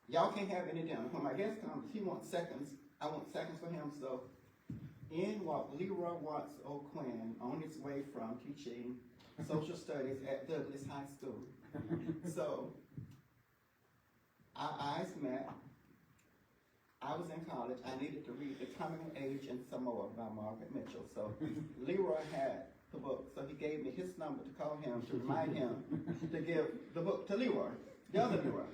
y'all can't have any dinner. When my guest comes, he wants seconds. I want seconds for him. So in walked Leroy Watts O'Quinn on his way from teaching social studies at Douglas High School. So our eyes met. I was in college. I needed to read The Coming of Age in Samoa by Margaret Mitchell. So Leroy had the book. So he gave me his number to call him to remind him to give the book to Leroy, the other Leroy.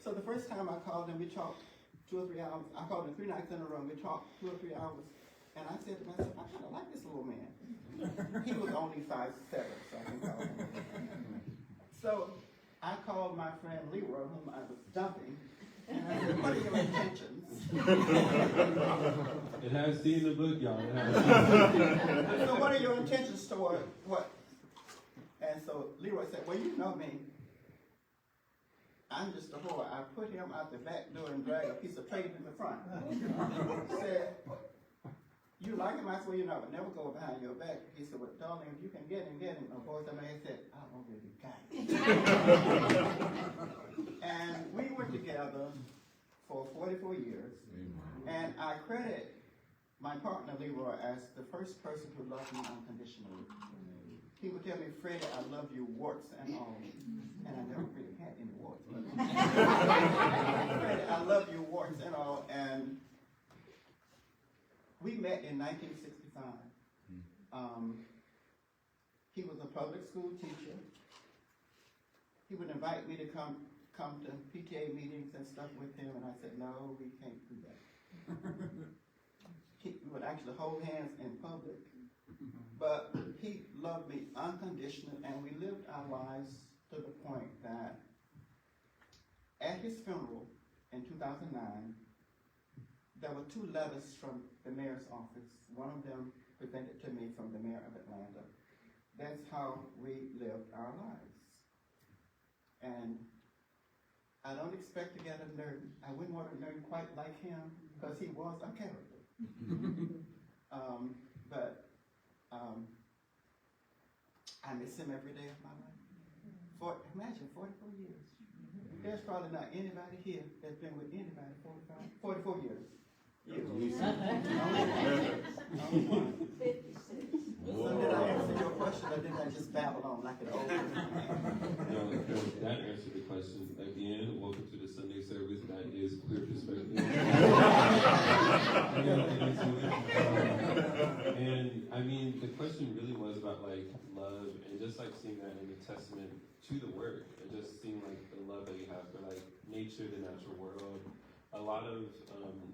So the first time I called him, we talked 2 or 3 hours. I called him 3 nights in a row. We talked 2 or 3 hours. And I said to myself, I kind of like this little man. He was only 5'7", so I can call him. So I called my friend Leroy, whom I was dumping, and I said, what are your intentions? It has seen the book, y'all. It has So what are your intentions toward what? And so Leroy said, well, you know me. I'm just a whore. I put him out the back door and drag a piece of paper in the front. Said, you like him? I said, well, you know, I would never go behind your back. He said, well, darling, if you can get him. A voice of man said, I already got him. And we were together for 44 years. And I credit my partner Leroy as the first person who loved me unconditionally. He would tell me, Freddie, I love you, warts and all. And I never really had any warts. But Freddie, I love you, warts and all. And we met in 1965. He was a public school teacher. He would invite me to come to PTA meetings and stuff with him, and I said, no, we can't do that. He would actually hold hands in public, but he loved me unconditionally, and we lived our lives to the point that at his funeral in 2009, there were 2 letters from the mayor's office. One of them presented to me from the mayor of Atlanta. That's how we lived our lives. And I don't expect to get a nerd. I wouldn't want a nerd quite like him because he was a character. I miss him every day of my life. Imagine 44 years. There's probably not anybody here that's been with anybody 44 years. Only one. 56. So did I answer your question or did I just babble on like an old person? No, that answered the question. Again, welcome to the Sunday service. That is Clear Perspective. And I mean, the question really was about like love and just like seeing that in the testament to the word. It just seemed like the love that you have for like nature, the natural world. A lot of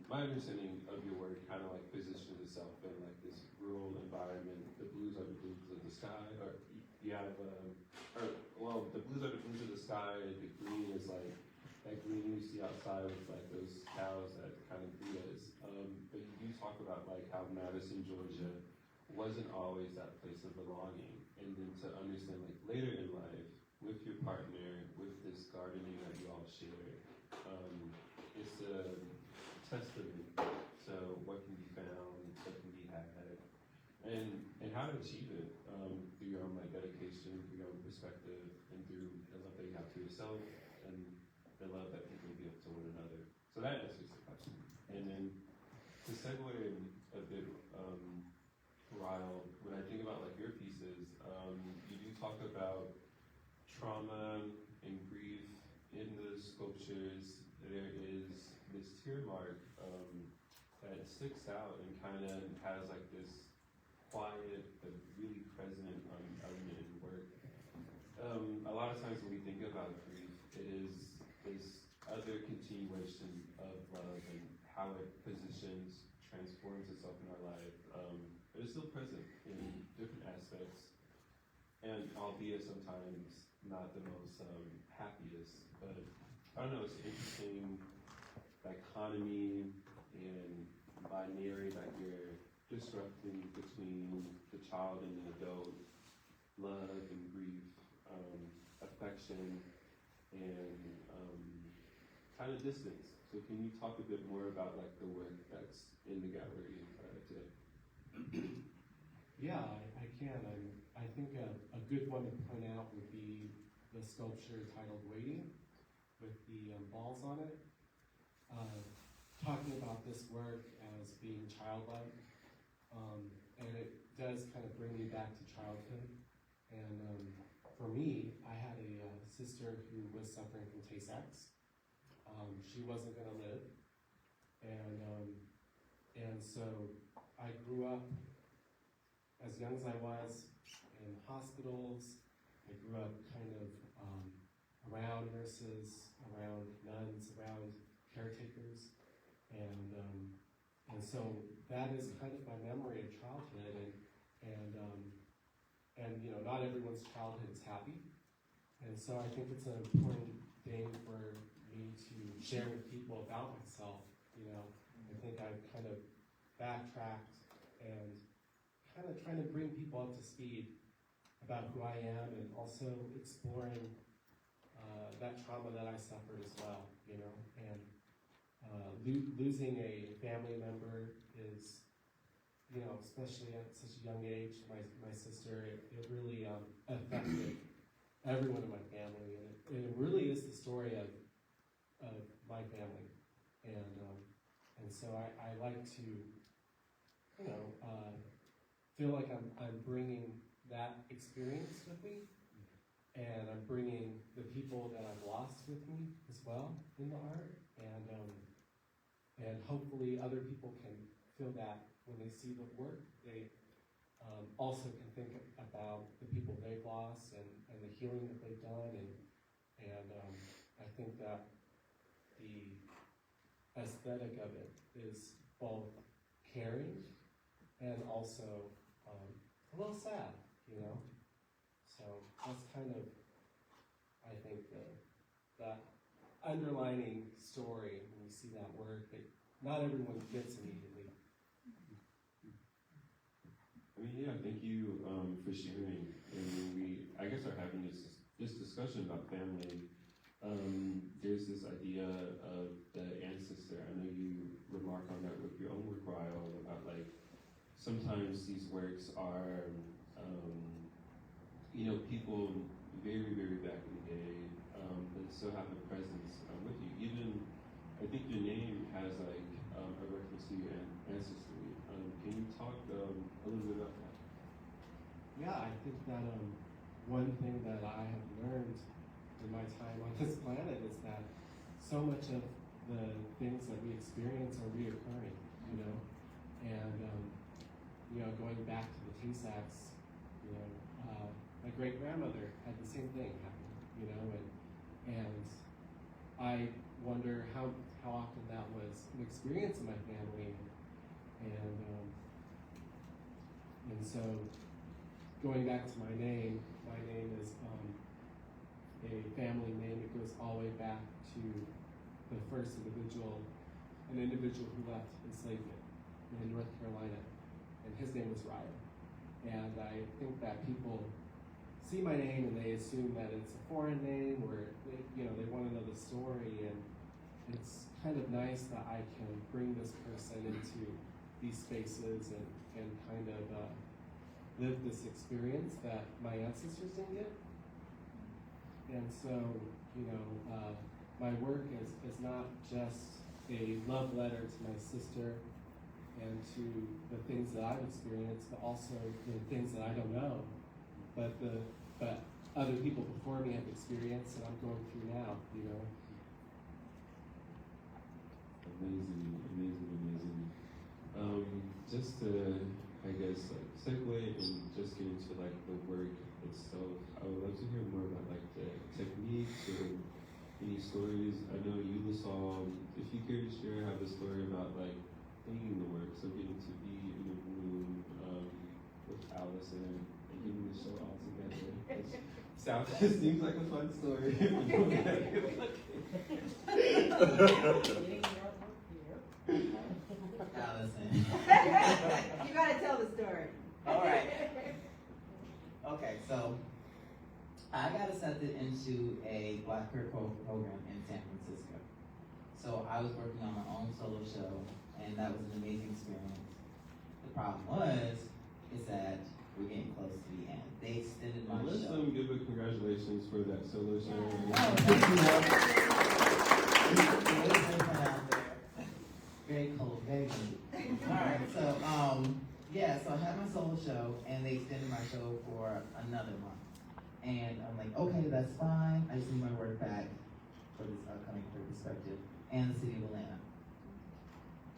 my understanding of your work kind of like positions itself in like this rural environment. The blues are the blues of the sky, or you have, the blues are the blues of the sky. The green is like that green you see outside with like those cows that kind of greet us. But you do talk about like how Madison, Georgia, wasn't always that place of belonging, and then to understand like later in life with your partner, with this gardening that you all share. It's a testament to what can be found, what can be had, and how to achieve it through your own like dedication, through your own perspective, and through the love that you have to yourself and the love that people give to one another. So that answers the question. And then to segue a bit, Ryle, when I think about like your pieces, you do talk about trauma and grief in the sculptures. There is this tear mark that sticks out and kind of has like this quiet but really present element in work. A lot of times when we think about grief, it is this other continuation of love and how it positions, transforms itself in our life, but it's still present in different aspects, and albeit sometimes not the most happiest, but I don't know, it's an interesting dichotomy and binary that you're disrupting between the child and the adult, love and grief, affection, and kind of distance. So can you talk a bit more about like the work that's in the gallery today? Yeah, I can. I think a good one to point out would be the sculpture titled Waiting with the balls on it. Talking about this work as being childlike, and it does kind of bring me back to childhood. And for me, I had a sister who was suffering from Tay-Sachs. She wasn't going to live, and so I grew up as young as I was in hospitals. I grew up kind of around nurses, around nuns, around caretakers, and so that is kind of my memory of childhood, and you know, not everyone's childhood is happy, and so I think it's an important thing for me to share with people about myself. You know, I think I've kind of backtracked and kind of trying to bring people up to speed about who I am, and also exploring that trauma that I suffered as well, you know, and losing a family member is, you know, especially at such a young age, my sister, it really affected everyone in my family, and it really is the story of my family, and so I like to, you know, feel like I'm bringing that experience with me, and I'm bringing the people that I've lost with me as well in the art, and hopefully other people can feel that when they see the work. They also can think about the people they've lost and the healing that they've done, and I think that the aesthetic of it is both caring and also a little sad, you know. So that's kind of, I think, that underlining story when you see that work that not everyone gets immediately. I mean, yeah, thank you for sharing. And I guess, are having this discussion about family. There's this idea of the ancestor. I know you remark on that with your own work, Ryle, about like sometimes these works are, you know, people very, very back in the day, but still have a presence with you. Even, I think your name has like a reference to your ancestry. Can you talk a little bit about that? Yeah, I think that one thing that I have learned in my time on this planet is that so much of the things that we experience are reoccurring, you know, and you know, going back to the Tay-Sachs, you know, my great-grandmother had the same thing happen, you know, and I wonder how often that was an experience in my family, and so going back to my name is a family name that goes all the way back to the first individual, an individual who left enslavement in North Carolina, and his name was Ryle. And I think that people see my name and they assume that it's a foreign name, or they want to know the story, and it's kind of nice that I can bring this person into these spaces and kind of live this experience that my ancestors didn't get. And so, you know, my work is not just a love letter to my sister and to the things that I've experienced, but also the things that I don't know, but other people before me have experienced and I'm going through now, you know. Amazing. Just to, I guess, like segue and just get into like the work itself, I would love to hear more about like the techniques or any stories. I know you saw, if you care to share, have a story about like thinking the work, so getting to be in the room with Allison and getting the show all together. It seems like a fun story. Allison. You gotta tell the story. All right. Okay, so I got accepted into a Black Queer program in San Francisco. So I was working on my own solo show, and that was an amazing experience. The problem was, is that we're getting close to the end. They extended my Let's show. give a congratulations for that solo show. Oh, thank you. Very cold, very good. Alright, so, yeah, so I had my solo show, and they extended my show for another month. And I'm like, okay, that's fine. I just need my work back for this upcoming perspective and the city of Atlanta.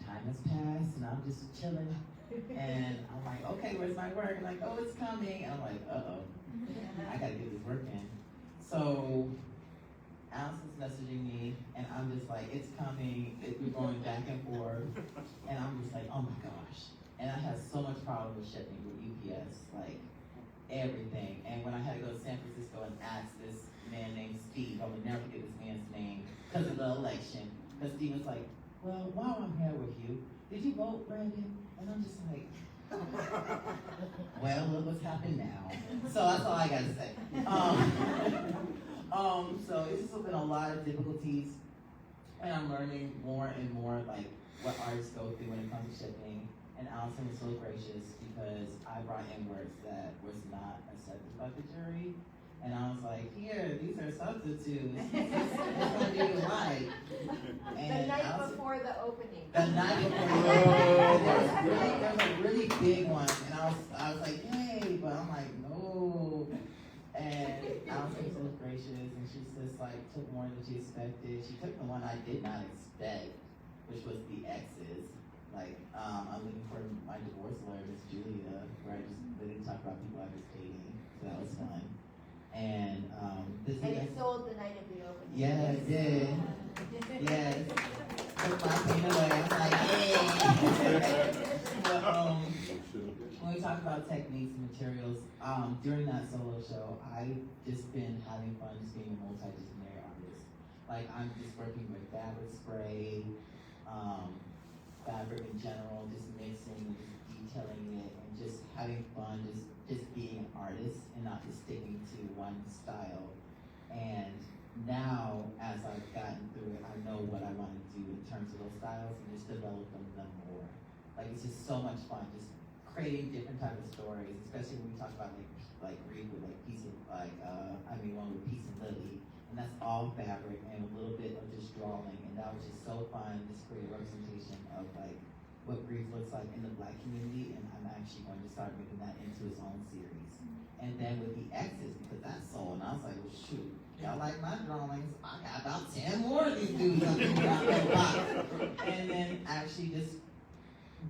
Time has passed, and I'm just chilling. And I'm like, okay, where's my work? I'm like, oh, it's coming. And I'm like, uh-oh, I gotta get this work in. So Allison's messaging me, and I'm just like, it's coming. We're going back and forth, and I'm just like, oh my gosh. And I had so much problem with shipping with UPS, like everything. And when I had to go to San Francisco and ask this man named Steve, I would never forget this man's name because of the election. Because Steve was like, well, while I'm here with you, did you vote, Brandon? And I'm just like, well, look what's happened now. So that's all I got to say. So it's just been a lot of difficulties, and I'm learning more and more like what artists go through when it comes to shipping. And Allison was so gracious because I brought in works that was not accepted by the jury. And I was like, here, these are substitutes. It's gonna be right. And The night Allison, before the opening. the night before there was a really big one, and I was like, hey, but I'm like, no. And Allison was gracious, and she just like took more than she expected. She took the one I did not expect, which was the exes. Like, I'm looking for my divorce lawyer, Miss Julia, where I just really talk about people I was dating. So that was fun. And this And is it sold the night of the opening. yeah, it did. Yes. Took my pain away. I'm like, hey. But, when we talk about techniques and materials, during that solo show, I've just been having fun just being a multidisciplinary artist. Like, I'm just working with fabric spray, fabric in general, just mixing, just detailing it, and just having fun, just being an artist and not just sticking to one style. And now, as I've gotten through it, I know what I want to do in terms of those styles and just develop them more. Like, it's just so much fun, just creating different types of stories, especially when we talk about like Reed with like one with Peace and Lily, and that's all fabric and a little bit of just drawing, and that was just so fun, just create a representation of like what grief looks like in the Black community, and I'm actually going to start making that into its own series. And then with the exes, because that's sold, and I was like, well, shoot, y'all like my drawings, I got about 10 more of these dudes up in my box. And then actually just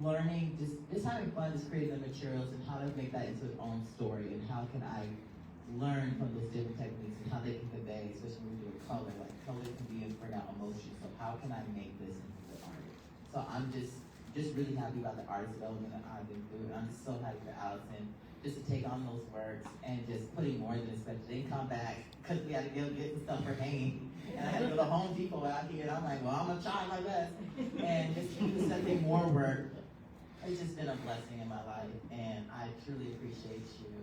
learning, just having fun, just creating the materials and how to make that into its own story, and how can I learn from those different techniques and how they can convey, especially when we do with color, like color can be and bring out emotion, so how can I make this into the art? So I'm just really happy about the artist development that I've been through, and I'm just so happy for Allison, just to take on those works and just putting more than expected. They come back, because we had to go get some stuff for hanging, and I had to go to Home Depot out here, and I'm like, well, I'm gonna try my best, and just keep sending more work. It's just been a blessing in my life, and I truly appreciate you.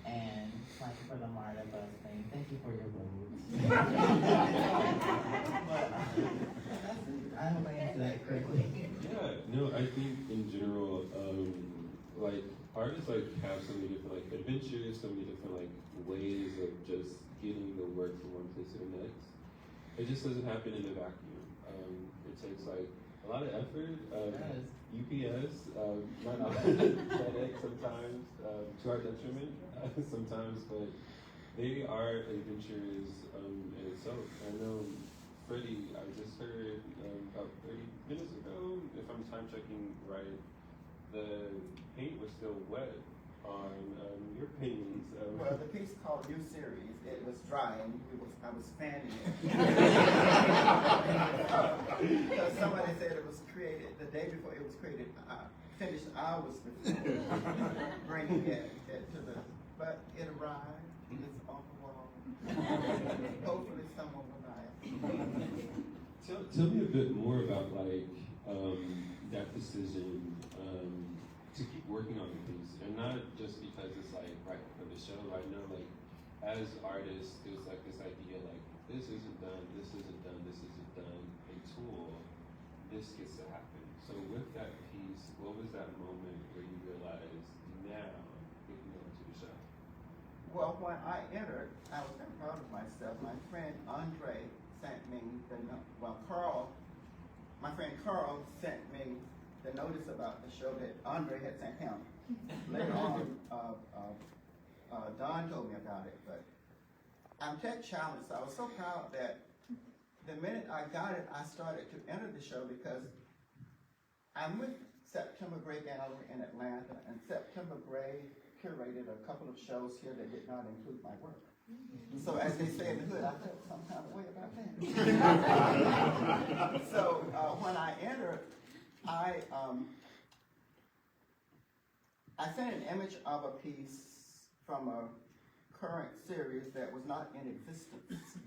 And like for the Marta Bus thing, thank you for your words. I hope I answered that correctly. Yeah, no, I think in general, like artists like have so many different like adventures, so many different like ways of just getting the work from one place to the next. It just doesn't happen in a vacuum. It takes like a lot of effort. UPS, not FedEx sometimes, to our detriment sometimes, but they are adventures in itself. I know Freddie, I just heard about 30 minutes ago, if I'm time checking right, the paint was still wet on your paintings. Well, the piece called New Series, it was drying. I was fanning it. Because somebody said it was created the day before it was created. Finished hours before bringing it to the. But it arrived. It's on the wall. Hopefully, someone will buy it. Tell me a bit more about like that decision to keep working on the piece, and not just because it's like right for the show. I know like as artists, there's like this idea like this isn't done, this isn't done, this isn't done until this gets to happen. So with that piece, what was that moment where you realized now we can go into the show? Well, when I entered, I was very proud of myself. My friend Andre sent me my friend Carl sent me the notice about the show that Andre had sent him. Later on, Don told me about it, but I'm tech challenged. I was so proud that the minute I got it, I started to enter the show because I'm with September Gray Gallery in Atlanta, and September Gray curated a couple of shows here that did not include my work. So as they say in the hood, I felt some kind of way about that. So when I entered, I sent an image of a piece from a current series that was not in existence.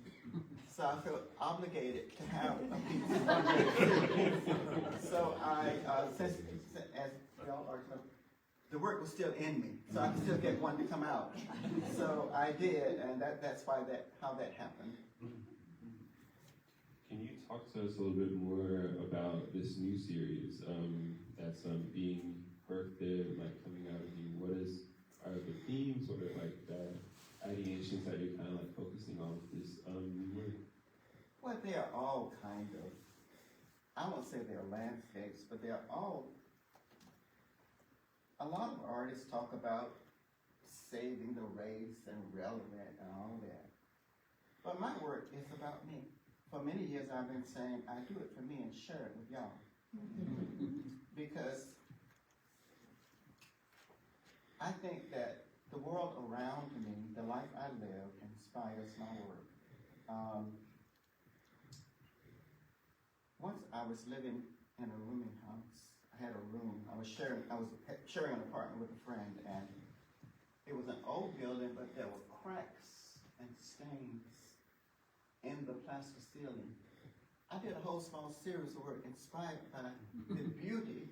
So I felt obligated to have a piece from that series. So I, since as y'all already know, the work was still in me, so I could still get one to come out. So I did, and that's how that happened. Can you talk to us a little bit more about this new series that's being birthed there, like coming out of you? Are the themes or like the ideations that you're kind of like focusing on with this new work? Well, they are all kind of, I won't say they're landscapes, but they're all, a lot of artists talk about saving the race and relevant and all that. But my work is about me. For many years I've been saying, I do it for me and share it with y'all. Because I think that the world around me, the life I live, inspires my work. Once I was living in a rooming house. I had a room. I was sharing an apartment with a friend, and it was an old building, but there were cracks and stains in the plaster ceiling. I did a whole small series of work inspired by the beauty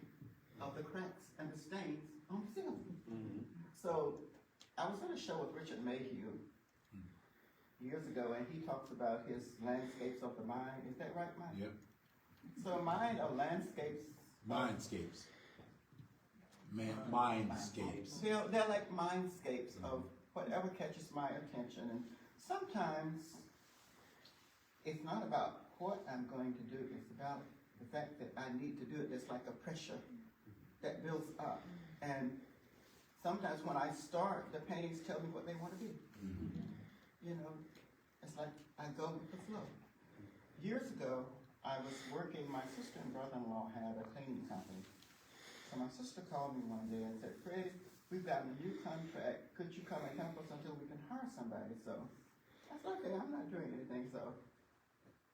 of the cracks and the stains on the ceiling. Mm-hmm. So I was on a show with Richard Mayhew years ago, and he talks about his landscapes of the mind. Is that right, Mike? Yep. So mine are landscapes. Mindscapes. Mindscapes. They're like mindscapes of whatever catches my attention. And sometimes it's not about what I'm going to do. It's about the fact that I need to do it. It's like a pressure that builds up. And sometimes when I start, the paintings tell me what they want to be. Mm-hmm. You know, it's like I go with the flow. Years ago, I was working, my sister and brother-in-law had a cleaning company. So my sister called me one day and said, Fred, we've got a new contract. Could you come and help us until we can hire somebody? So I said, okay, I'm not doing anything. So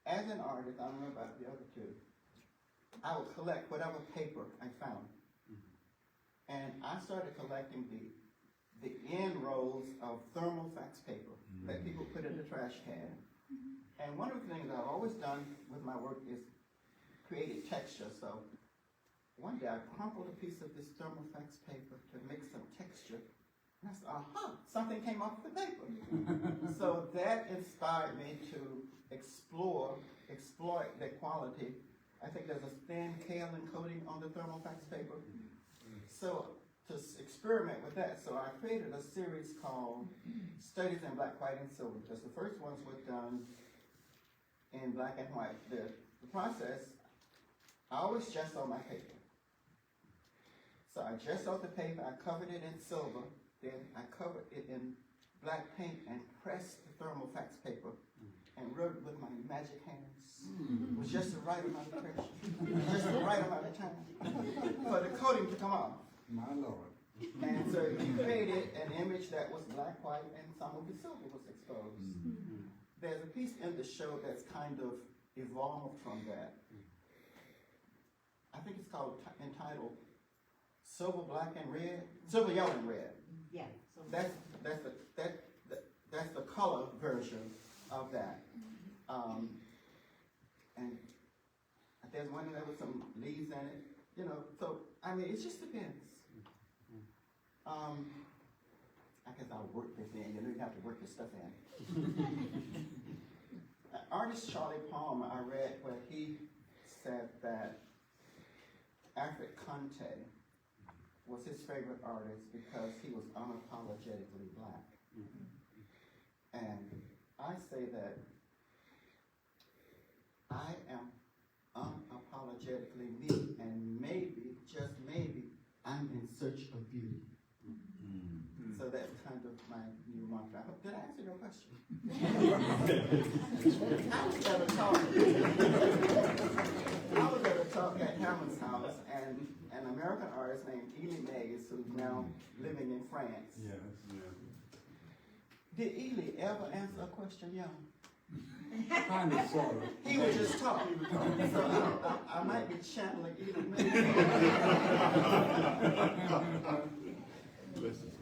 as an artist, I don't know about the other two, I would collect whatever paper I found. And I started collecting the end rolls of thermal fax paper that people put in the trash can. And one of the things I've always done with my work is created texture. So one day I crumpled a piece of this thermal fax paper to make some texture. And I said, aha, something came off the paper. So that inspired me to exploit the quality. I think there's a thin kaolin coating on the thermal fax paper. So to experiment with that, so I created a series called Studies in Black, White, and Silver, because the first ones were done in black and white. The process, I always gesso my paper. So I gessoed the paper, I covered it in silver, then I covered it in black paint and pressed the thermal fax paper and rubbed it with my magic hands. It was just the right amount of pressure, just the right amount of time for the coating to come off. My Lord. And so you created an image that was black, white, and some of the silver was exposed. Mm-hmm. There's a piece in the show that's kind of evolved from that. I think it's entitled Silver, Black, and Red. Silver, Yellow, and Red. Yeah. That's the color version of that. And there's one that with some leaves in it. You know, so I mean, it just depends. I guess I'll work this in. You know, you have to work this stuff in. Artist Charlie Palmer, I read where he said that Alfred Conte was his favorite artist because he was unapologetically black. And I say that I am unapologetically me, and maybe, just maybe, I'm in search of beauty. So that's kind of my new mantra. I hope, did I answer your question? I was at a talk at Hammond's house, and an American artist named Ely Mays, who's now living in France. Yes. Did Ely ever answer a question young? Kind of, sort of. He would just talk. So I might be channeling Ely Mays. Listen to him.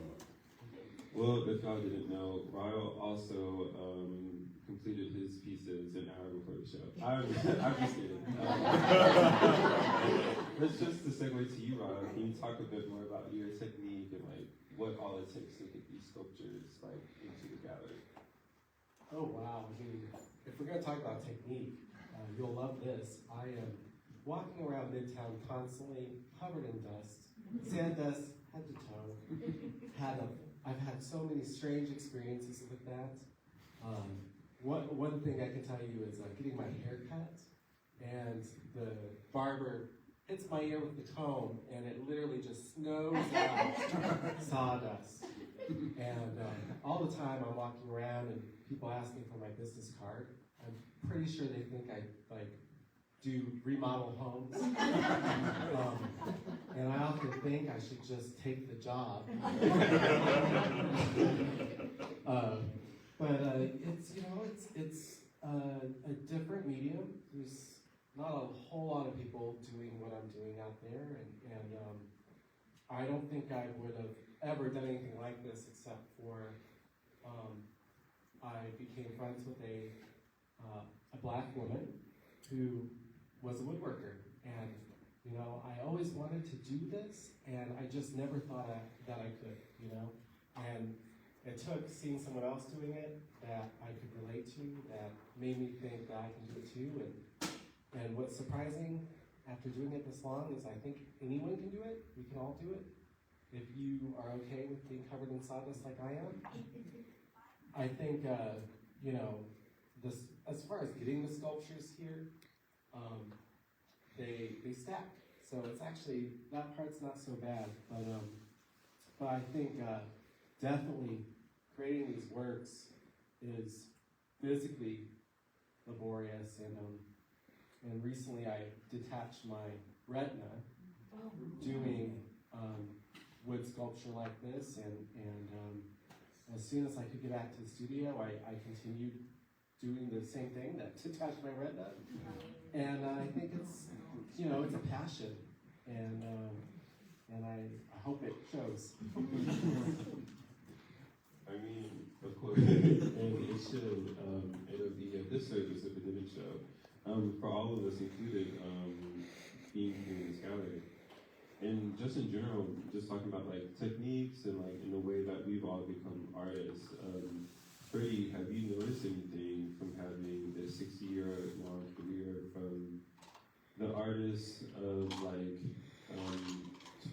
Well, if y'all didn't know, Ryle also completed his pieces an hour before the show. I'm just kidding. But just to segue to you, Ryle, can you talk a bit more about your technique and like what all it takes to get these sculptures like into the gallery? Oh wow, I mean, if we're gonna talk about technique, you'll love this. I am walking around Midtown constantly, covered in dust, sand dust, head to toe. I've had so many strange experiences with that. One thing I can tell you is getting my hair cut, and the barber hits my ear with the comb, and it literally just snows out sawdust. And all the time I'm walking around, and people ask me for my business card. I'm pretty sure they think I do remodel homes. And I often think I should just take the job. But it's a different medium. There's not a whole lot of people doing what I'm doing out there, and I don't think I would have ever done anything like this except for I became friends with a black woman who was a woodworker, and I always wanted to do this, and I just never thought that I could, and it took seeing someone else doing it that I could relate to, that made me think that I can do it too, and what's surprising after doing it this long is I think anyone can do it, we can all do it, if you are okay with being covered in sawdust like I am. I think, as far as getting the sculptures here, they stack. So it's actually, that part's not so bad. But I think definitely creating these works is physically laborious. And recently I detached my retina doing wood sculpture like this. And as soon as I could get back to the studio, I continued doing the same thing, that detached my retina. And I think it's, it's a passion, and I hope it shows. I mean, of course, and it should. It'll be a disservice if it didn't show. For all of us included, being here in this gallery, and just in general, just talking about like techniques and like in the way that we've all become artists. Freddie, have you noticed anything from having this 60-year-long career from the artists of like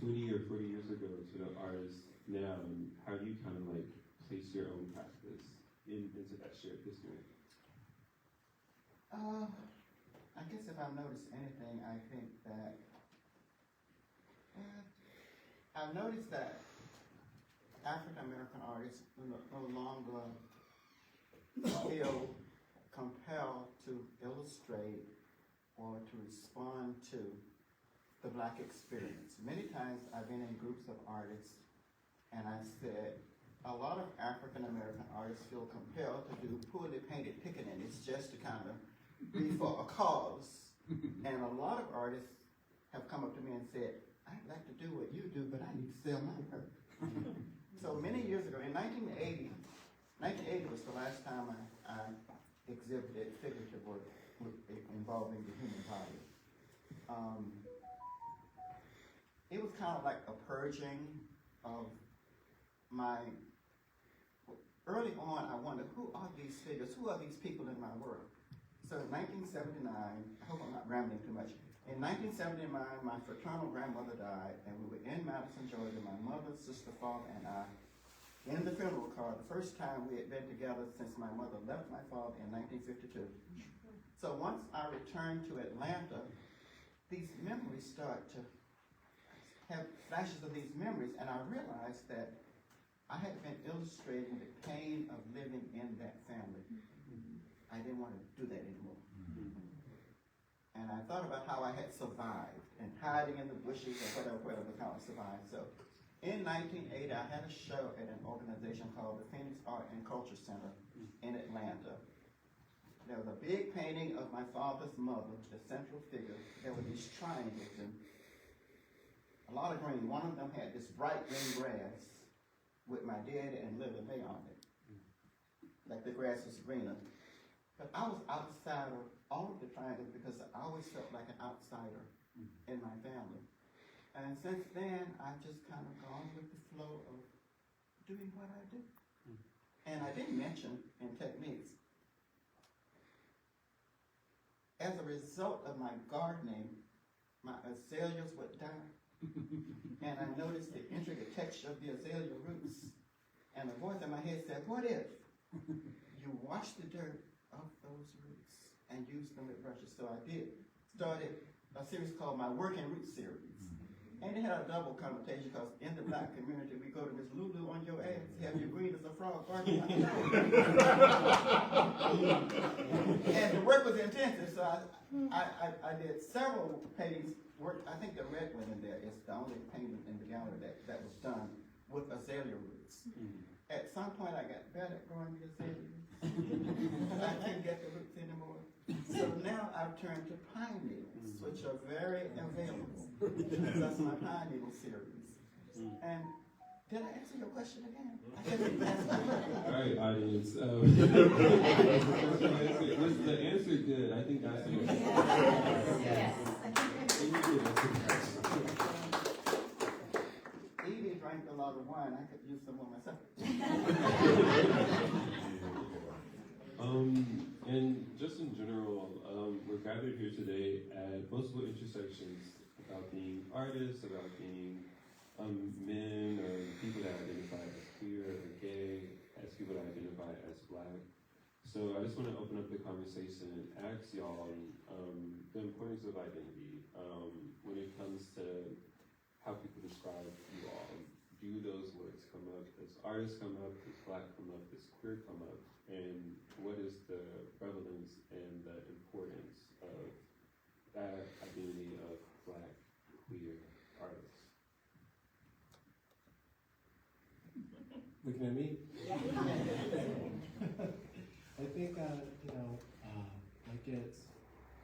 20 or 40 years ago to the artists now? And how do you kind of like place your own practice into that shared history? I guess if I've noticed anything, I think that I've noticed that African American artists no longer feel compelled to illustrate or to respond to the Black experience. Many times I've been in groups of artists and I've said, a lot of African American artists feel compelled to do poorly painted pickaninnies just to kind of be for a cause. And a lot of artists have come up to me and said, I'd like to do what you do, but I need to sell my work. So many years ago, in 1980 was the last time I exhibited figurative work involving the human body. It was kind of like a purging of my, early on I wondered, who are these figures, who are these people in my work? So in 1979, I hope I'm not rambling too much, In 1979, my fraternal grandmother died, and we were in Madison, Georgia, my mother, sister, father, and I, in the funeral car, the first time we had been together since my mother left my father in 1952. So once I returned to Atlanta, these memories start to have flashes of these memories, and I realized that I had been illustrating the pain of living in that family. I didn't want to do that anymore. And I thought about how I had survived and hiding in the bushes or whatever, how I survived. So in 1980, I had a show at an organization called the Phoenix Art and Culture Center in Atlanta. There was a big painting of my father's mother, the central figure. There were these triangles and a lot of green. One of them had this bright green grass with my daddy and Lily May on it. Like the grass was greener. But I was outside of all of the triangles because I always felt like an outsider in my family. And since then, I've just kind of gone with the flow of doing what I do. And I didn't mention in techniques, as a result of my gardening, my azaleas would die. And I noticed the intricate texture of the azalea roots. And a voice in my head said, what if you wash the dirt off those roots and use them with brushes? So I started a series called my Working Roots series. And it had a double connotation because in the black community, we go to Miss Lulu on your ass, have you green as a frog, barking like And the work was intensive, so I did several paintings. I think the red one in there is the only painting in the gallery that was done with azalea roots. At some point, I got better at growing the azalea roots. I couldn't get the roots anymore. So now I've turned to pine needles, which are very available. That's my pine needle series. And did I answer your question again? I couldn't answer. All right, audience. Was the answer good? I think that's it. Yes. Edie drank a lot of wine. I could use some more myself. And just in general, we're gathered here today at multiple intersections about being artists, about being men or people that identify as queer or gay, as people that identify as black. So I just want to open up the conversation and ask y'all the importance of identity when it comes to how people describe you all. Do those words come up? Does artists come up? Does black come up? Does queer come up? And what is the prevalence and the importance of that identity of black queer artists? Looking at me? I think, I get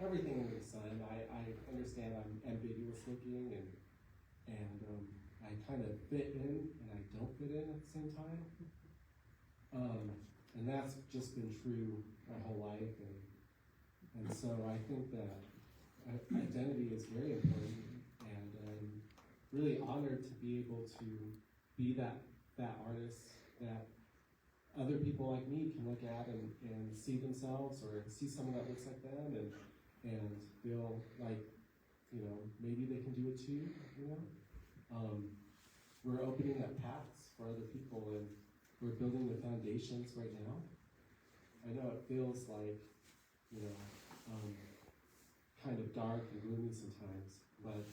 everything under the sun. I understand I'm ambiguous looking and I kind of fit in and I don't fit in at the same time. And that's just been true my whole life. And so I think that identity is very important, and I'm really honored to be able to be that artist that other people like me can look at and see themselves or see someone that looks like them and feel like, maybe they can do it too, We're opening up paths for other people, and we're building the foundations right now. I know it feels like, kind of dark and gloomy sometimes, but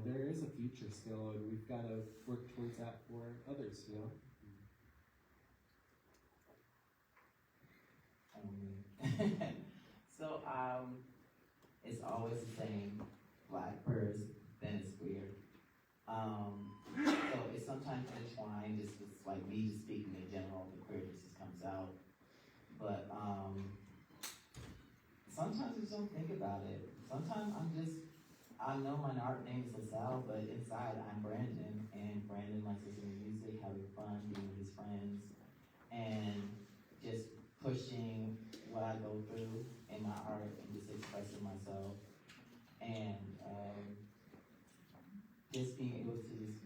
there is a future still, and we've got to work towards that for others, So, it's always the same, black first, then it's queer. So it's sometimes intertwined, just with like me just speaking in general, the queerness just comes out. But sometimes I just don't think about it. Sometimes I know my art name is LaSalle, but inside I'm Brandon, and Brandon likes listening to music, having fun, being with his friends, and just pushing what I go through in my art and just expressing myself. And just being able to just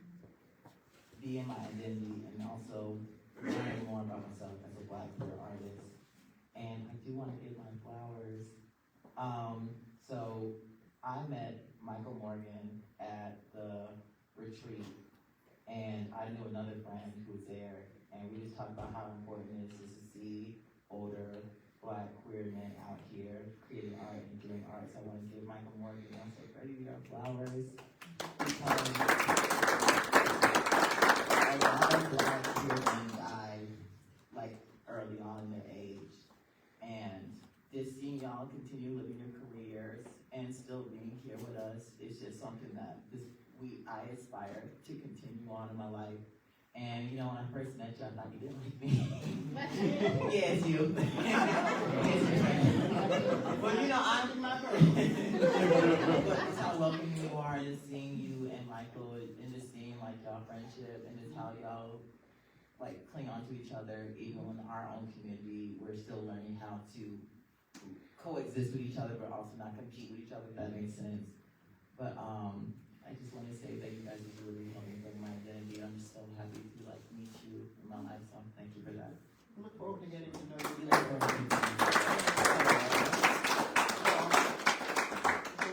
be in my identity and also learning more about myself as a black queer artist. And I do want to give my flowers. So I met Michael Morgan at the retreat, and I knew another friend who was there, and we just talked about how important it is to see older Black queer men out here creating art and doing art. So I want to give Michael Morgan also Freddie your flowers. Because a lot of Black queer men died like early on in their age, and just seeing y'all continue living your careers and still being here with us is just something that I aspire to continue on in my life. And you know, when I first met you, I thought you didn't like me. Yes, you. But you know, I'm my person. But just how welcoming you are, and just seeing you and Michael, and just seeing like y'all friendship, and just how y'all like cling on to each other, even in our own community, we're still learning how to coexist with each other, but also not compete with each other, if that makes sense. But I just want to say that you guys have really helped me bring my identity. I'm just so happy to like meet you in my life, so thank you for that. I look forward to getting to know The you.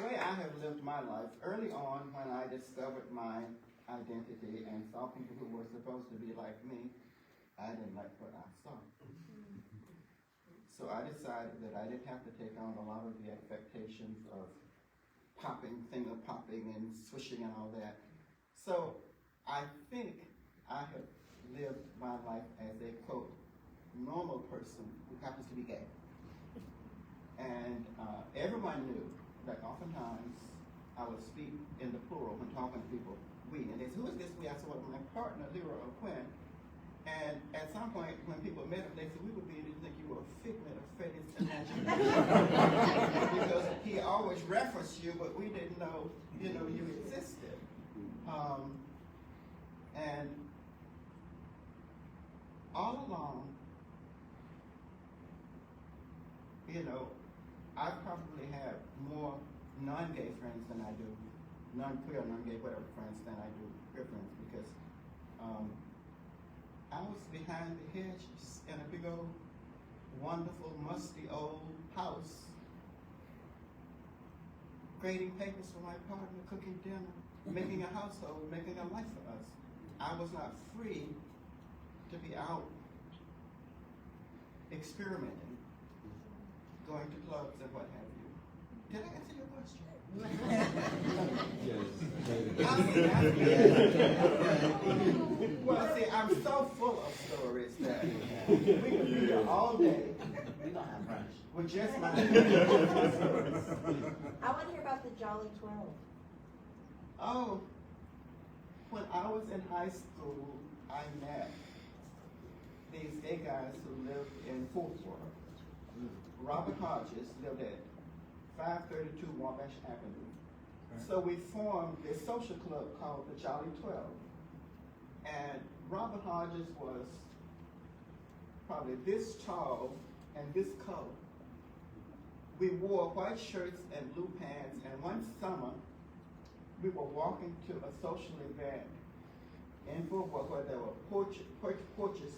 way I have lived my life, early on when I discovered my identity and saw people who were supposed to be like me, I didn't like what I saw. So I decided that I didn't have to take on a lot of the expectations of finger popping and swishing and all that. So I think I have lived my life as a, quote, normal person who happens to be gay. And everyone knew that oftentimes I would speak in the plural when talking to people, we. And they said, who is this we? I said, well, my partner, Leroy Quinn. And at some point, when people met him, they said, we would be to think you were a figment of Freddie's imagination. Because he always referenced you, but we didn't know, you existed. And all along, I probably have more non-gay friends than I do, non-queer, non-gay, whatever friends than I do queer friends, because I was behind the hedges in a big old, wonderful, musty old house, grading papers for my partner, cooking dinner, making a household, making a life for us. I was not free to be out experimenting, going to clubs and what have you. Did I answer your question? Well, see, I'm so full of stories that we could be here all day. We don't have brunch. With just my I want to hear about the Jolly 12. Oh, when I was in high school, I met these gay guys who lived in Fort Worth. Robert Hodges lived at 532 Wabash Avenue. Okay. So we formed this social club called the Jolly 12. And Robert Hodges was probably this tall and this color. We wore white shirts and blue pants, and one summer we were walking to a social event in Fort Worth where there were porches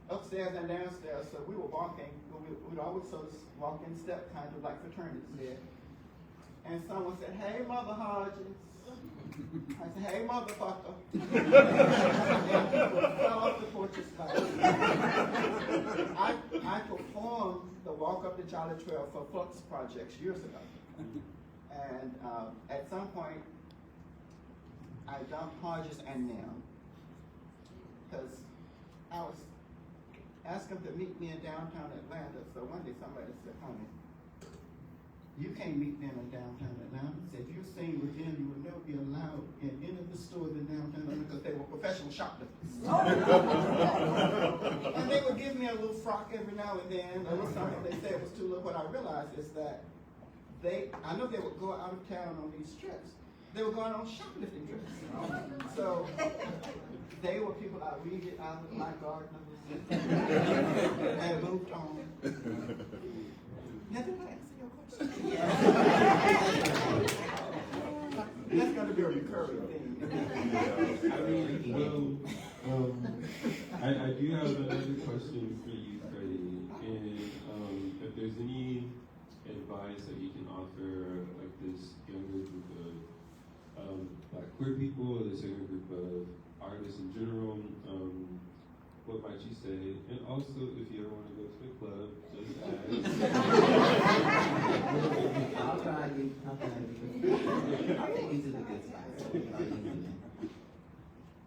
upstairs and downstairs. So we were walking, we'd always sort of walk in step, kind of like fraternities did. And someone said, "Hey, Mother Hodges." I said, "Hey, motherfucker." And people fell off the porches. I performed the Walk Up the Jolly Trail for Flux Projects years ago. And at some point, I dumped Hodges and them because I was asking them to meet me in downtown Atlanta. So one day somebody said, "Honey, you can't meet them in downtown Atlanta." I said, "If you sing with them, you would never be allowed in any of the stores in downtown Atlanta because they were professional shoplifters." And they would give me a little frock every now and then, or something they said was too little. What I realized is that I know they would go out of town on these trips. They were going on shoplifting trips. So they were people I weeded out of my garden and moved on. Now, did I answer your question? That's going to be a recurring thing. I do have another question for you, Freddie. And if there's any advice that you can offer like this certain group of artists in general. What might you say? And also, if you ever want to go to the club, just ask. I'll try you. I'll take you to the good spots.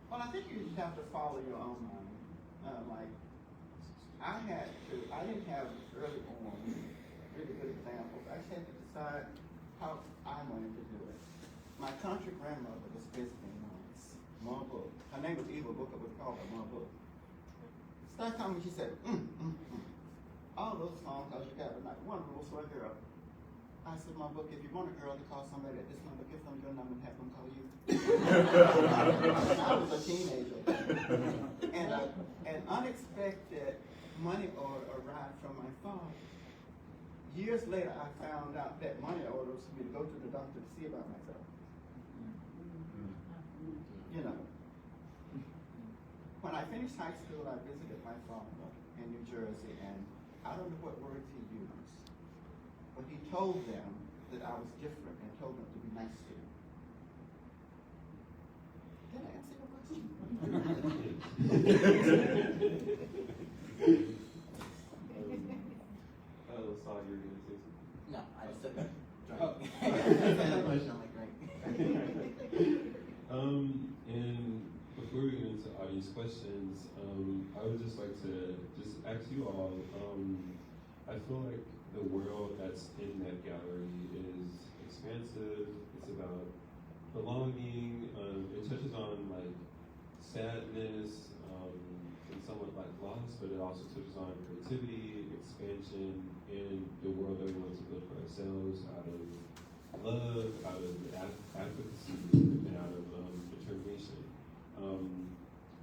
Well, I think you just have to follow your own mind. Like, I didn't have early on really good examples. I just had to decide how I wanted to do it. My country grandmother was visiting once, Ma Book. Her name was Eva Booker, we called her Ma Book. Started telling me, she said, all those songs I should have, like one rule for a girl. I said, Ma Book, if you want a girl to call somebody at this number, give them your number and have them call you. I was a teenager. And an unexpected money order arrived from my father. Years later, I found out that money order was for me to go to the doctor to see about myself. You know. When I finished high school, I visited my father in New Jersey, and I don't know what words he used, but he told them that I was different and told them to be nice to me. Did I answer your question? Saw you were going to say something. No, I just took a drink. Oh. Emotionally drink. And before we get into audience questions, I would just like to just ask you all, I feel like the world that's in that gallery is expansive, it's about belonging, it touches on like sadness, and somewhat like loss, but it also touches on creativity, expansion, and the world that we want to build for ourselves out of love, out of advocacy, and out of determination.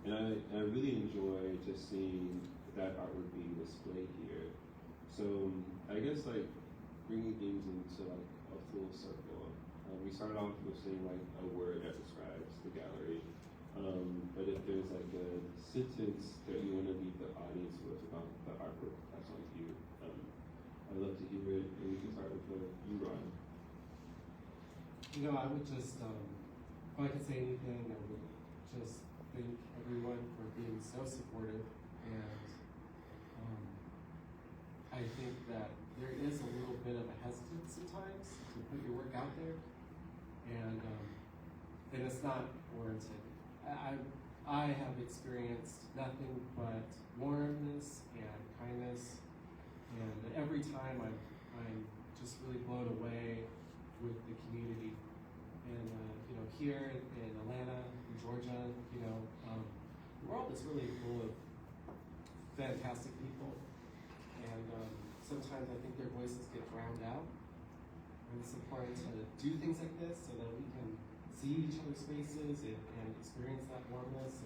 And I really enjoy just seeing that artwork being displayed here. So I guess like bringing things into like a full circle. We started off with saying like a word that describes the gallery. But if there's like a sentence that you want to leave the audience with about the artwork, that's on you. I'd love to hear it, and we can start with you, Ron. You know, I would just, if I could say anything, I would just thank everyone for being so supportive, and I think that there is a little bit of a hesitance sometimes to put your work out there, and it's not warranted. I have experienced nothing but warmness and kindness, and every time I'm just really blown away with the community. And you know, here in Atlanta, in Georgia, you know, the world is really full of fantastic people, and sometimes I think their voices get drowned out. And it's important to do things like this so that we can see each other's faces and experience that warmness,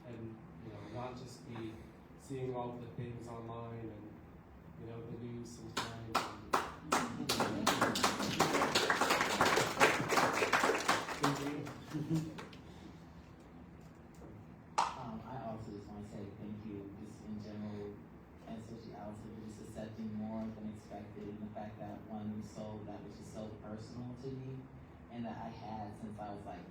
and you know, not just be seeing all the things online and you know the news sometimes. I also just want to say thank you, just in general, and especially Allison, for just accepting more than expected, and the fact that one soul that was just so personal to me, and that I had since I was like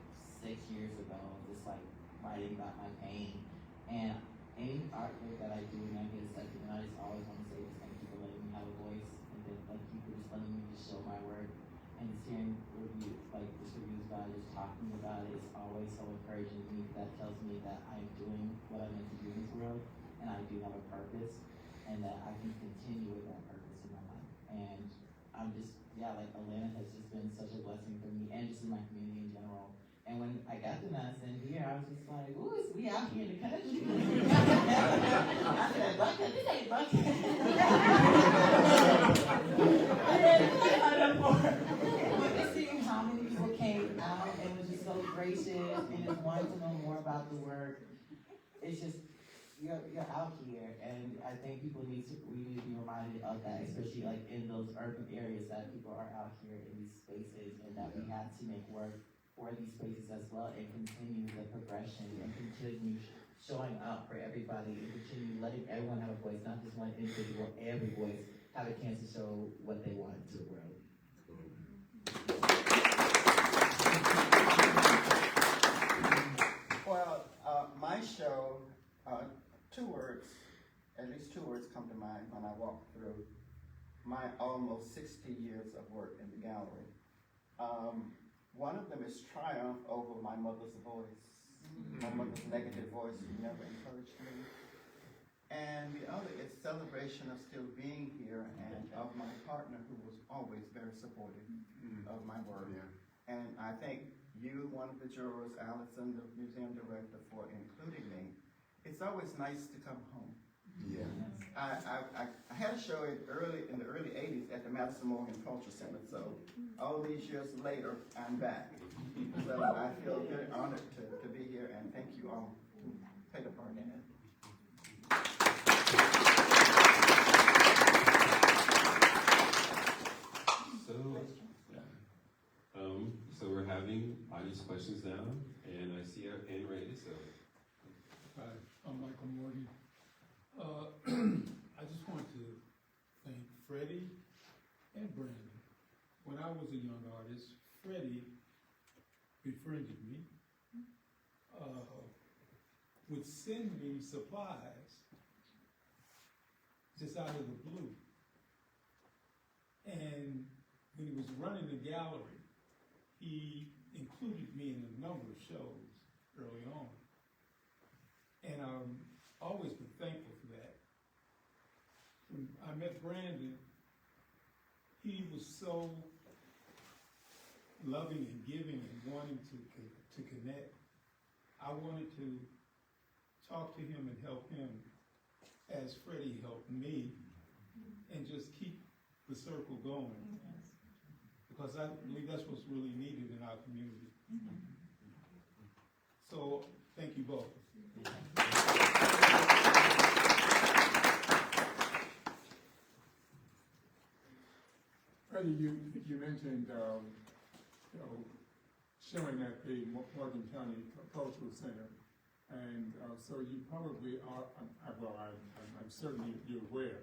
6 years ago, just like writing about my pain. And any artwork that I do and I get accepted, and I just always want to say just thank you for letting me have a voice, and then thank you for just letting me just show my work, and just hearing reviews, like just reviews about it, just talking about it, is always so encouraging to me. That tells me that I'm doing what I'm meant to do in this world, and I do have a purpose, and that I can continue with that purpose in my life. And I'm just, yeah, like Atlanta has just been such a blessing for me, and just in my community in general. And when I got to Madison here, I was just like, ooh, we out here in the country. I said, Buckhead, this ain't Buckhead. But just seeing how many people came out and was just so gracious and just wanted to know more about the work, it's just, you're out here, and I think we need to be reminded of that, especially like in those urban areas, that people are out here in these spaces, and that we have to make work for these spaces as well, and continue the progression, and continue showing up for everybody, and continue letting everyone have a voice, not just one individual, every voice have a chance to show what they want to the world. two words come to mind when I walk through my almost 60 years of work in the gallery. One of them is triumph over my mother's voice, my mother's negative voice who never encouraged me. And the other is celebration of still being here and of my partner who was always very supportive of my work. And I thank you, one of the jurors, Allison, the museum director, for including me. It's always nice to come home. Yeah. I had a show in the early 80s at the Madison Morgan Culture Center, so all these years later, I'm back. So I feel very honored to be here, and thank you all who played a part in it. So we're having audience questions now, and I see our hand raised, so. Hi, I'm Michael Morgan. I just want to thank Freddie and Brandon. When I was a young artist, Freddie befriended me, would send me supplies just out of the blue. And when he was running the gallery, he included me in a number of shows early on. And I'm always been thankful for that. When I met Brandon, he was so loving and giving and wanting to connect. I wanted to talk to him and help him as Freddie helped me and just keep the circle going. Because I believe that's what's really needed in our community. So, thank you both. Freddie, you mentioned, showing at the Morgan County Cultural Center, and so you probably are. I'm certain you're aware,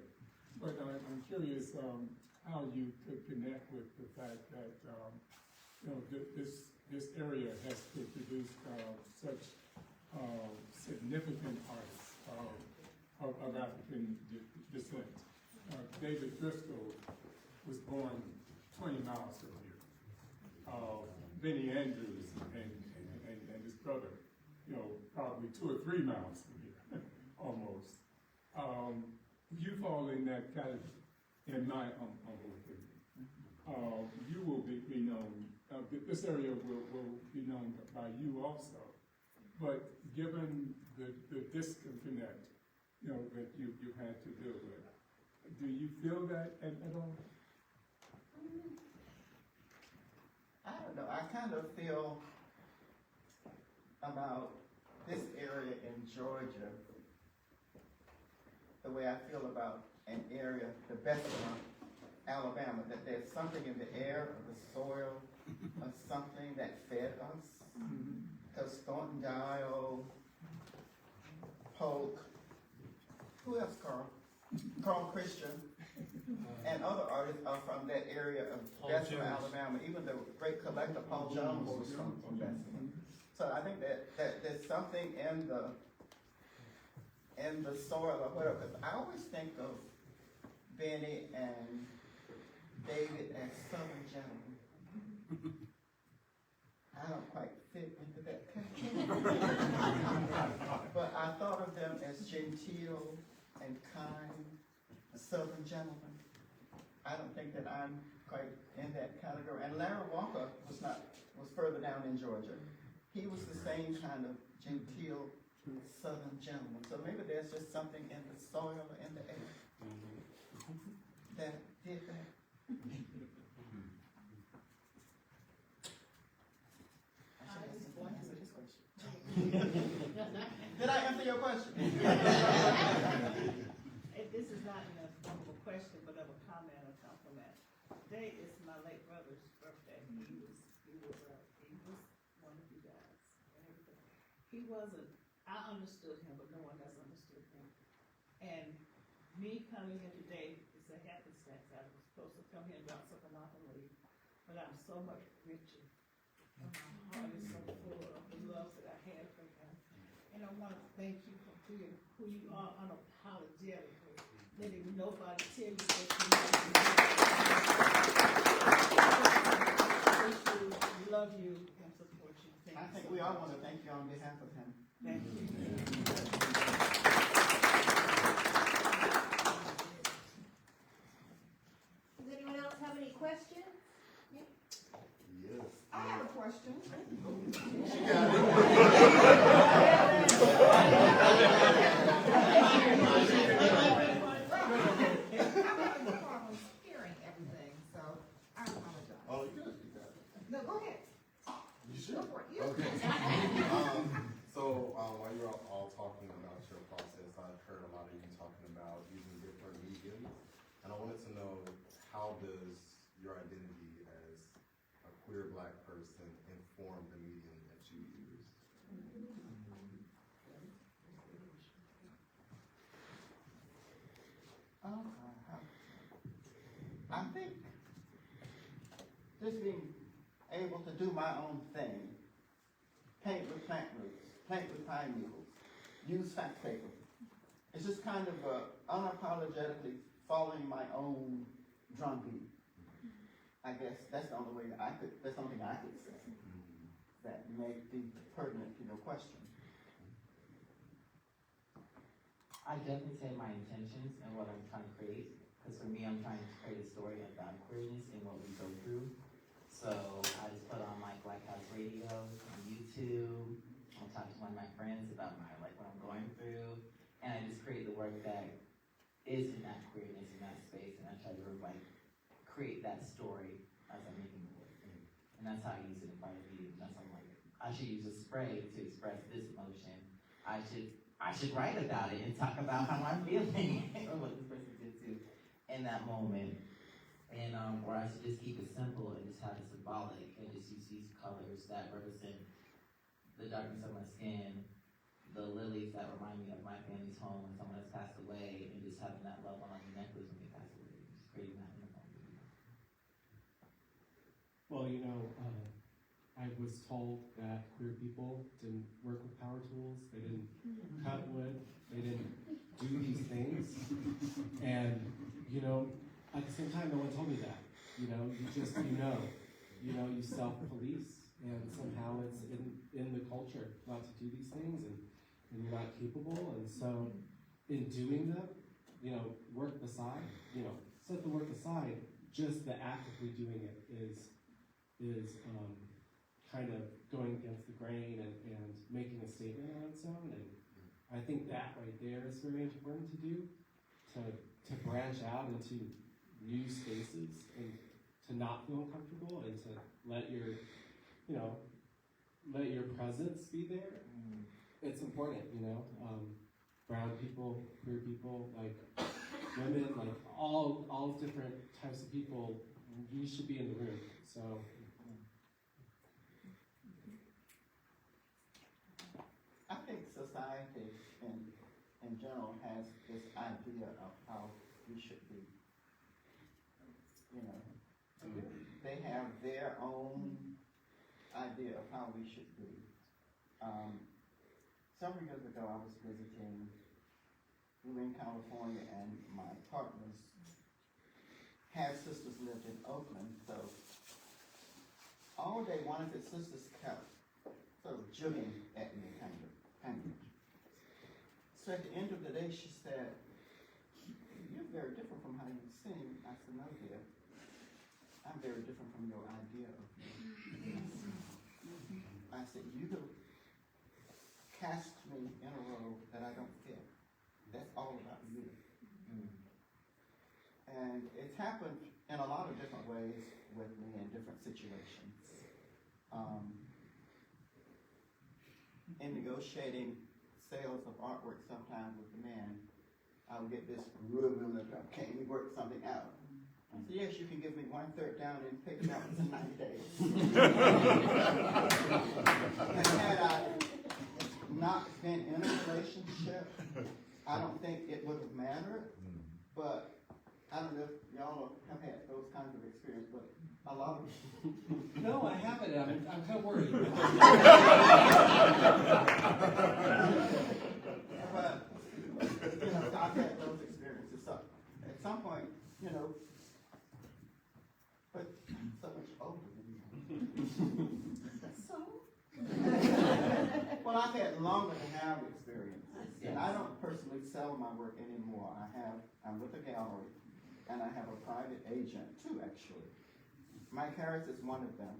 but I'm curious how you could connect with the fact that this area has produced such significant artists of African descent. David Driscoll was born 20 miles from here. Benny Andrews and his brother, probably 2 or 3 miles from here, almost. You fall in that category, in my humble opinion. You will be known, this area will be known by you also. But given the disconnect, that you had to deal with, do you feel that at all? I don't know, I kind of feel about this area in Georgia the way I feel about an area, the Bethlehem, Alabama, that there's something in the air, of the soil, of something that fed us. Because Thornton Dial, Polk, who else, Carl? Carl Christian, and other artists are from that area of Bethlehem, Alabama. Even the great collector Paul Jones was from Bethlehem. So I think that there's something in the soil or whatever. Because I always think of Benny and David as Southern gentlemen. I don't quite fit into that category. But I thought of them as genteel and kind, Southern gentlemen. I don't think that I'm quite in that category. And Larry Walker was further down in Georgia. He was the same kind of genteel Southern gentleman. So maybe there's just something in the soil or in the air that did that. Did I answer your question? This is not a formal question, but of a comment or compliment. Today is my late brother's birthday. He was one of you guys and everything. He wasn't. I understood him, but no one else understood him. And me coming here today is a happenstance. I was supposed to come here and drop something off and leave, but I'm so much richer. And my heart is so full of the love that I had for him. And I want to thank you for being who you are unapologetically. letting nobody tell you that you love you and support you. Thank I you think so we all much. want to thank you on behalf of him. Thank you. Does anyone else have any questions? Yes. I have a question. Hearing everything, so I apologize. Oh, you good, you got it. No, go ahead. You sure? Go for it. Okay. While you're all talking about your process, I've heard a lot of you talking about using different mediums, and I wanted to know, how does your identity as a queer Black person inform the medium that you use? I think just being able to do my own thing, paint with plant roots, paint with pine needles, use fact paper. It's just kind of unapologetically following my own drumbeat. I guess that's the only way that's the only thing I could say that may be pertinent to your question. I definitely say my intentions and what I'm trying to create. Because for me, I'm trying to create a story about queerness and what we go through. So I just put on like Black House Radio on YouTube. I'll talk to one of my friends about what I'm going through. And I just create the work that is in that queerness, in that space. And I try to create that story as I'm making the work. And that's how I use it in part of the video. That's how I'm like, I should use a spray to express this emotion. I should write about it and talk about how I'm feeling or what this person did too in that moment. And or I should just keep it simple and just have it symbolic and just use these colors that represent the darkness of my skin, the lilies that remind me of my family's home when someone has passed away, and just having that love on the necklace when they pass away, just creating that in the moment. Well, you know, I was told that queer people didn't work with power tools, they didn't cut wood, they didn't do these things. And, you know, at the same time, no one told me that. You know, you self-police, and somehow it's in the culture not to do these things, and you're not capable. And so in doing them, you know, set the work aside, just the actively doing it is kind of going against the grain and making a statement on its own. And I think that right there is very important to do, to branch out into new spaces and to not feel uncomfortable and to let your presence be there. It's important, you know. Brown people, queer people, like women, like all different types of people, we should be in the room. So. I think society in general has this idea of how we should be. You know, they have their own idea of how we should be. Several years ago, I was visiting, we were in California, and my partner's half-sisters lived in Oakland, so all day one of his sisters kept sort of jugging at me, kind of. So at the end of the day, she said, "You're very different from how you sing." I said, "No, dear. I'm very different from your idea of me." I said, "You have cast me in a role that I don't fit. That's all about you." And it's happened in a lot of different ways with me in different situations. In negotiating sales of artwork sometimes with the men, I would get this rubbing of, "Can we work something out?" I said, "Yes, you can give me 1/3 down and pay the balance in 90 days. And had I not been in a relationship, I don't think it would have mattered, but I don't know if y'all have had those kinds of experiences, but a lot of No, I haven't. I'm kind of worried. but, you know, I've had those experiences. So some point, you know, but I'm so much older than you. So, Well, I've had longer to have experience, and I don't personally sell my work anymore. I'm with a gallery, and I have a private agent too, actually. Mike Harris is one of them,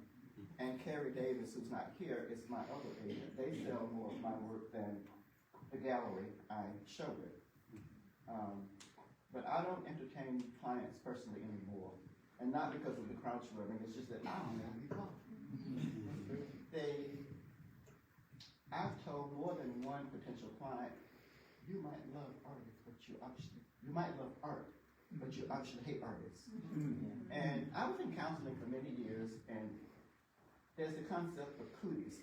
and Carrie Davis, who's not here, is my other agent. They sell more of my work than the gallery I show with. But I don't entertain clients personally anymore, and not because of the crowd serving, it's just that I don't know who you are. I've told more than one potential client, you might love artists, but you might love art, but you actually hate artists. And I was in counseling for many years, and there's the concept of cooties.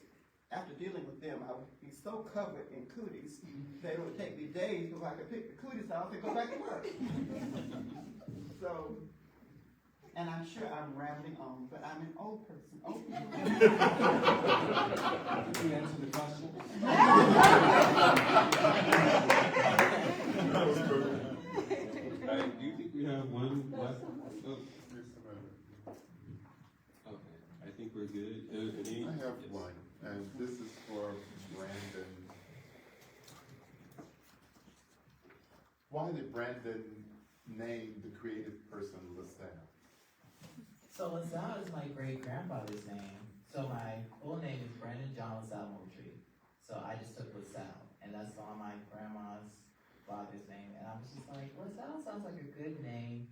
After dealing with them, I would be so covered in cooties, that it would take me days before I could pick the cooties out and go back to work. So, and I'm sure I'm rambling on, but I'm an old person. Can you answer the question? Do you think we have one left? Oh. Okay, I think we're good. I have one, and this is for Brandon. Why did Brandon name the creative person LaSalle? So LaSalle is my great grandfather's name. So my full name is Brandon John LaSalle Moultrie. So I just took LaSalle, and that's on my grandma's father's name. And I was just like, LaSalle sounds like a good name.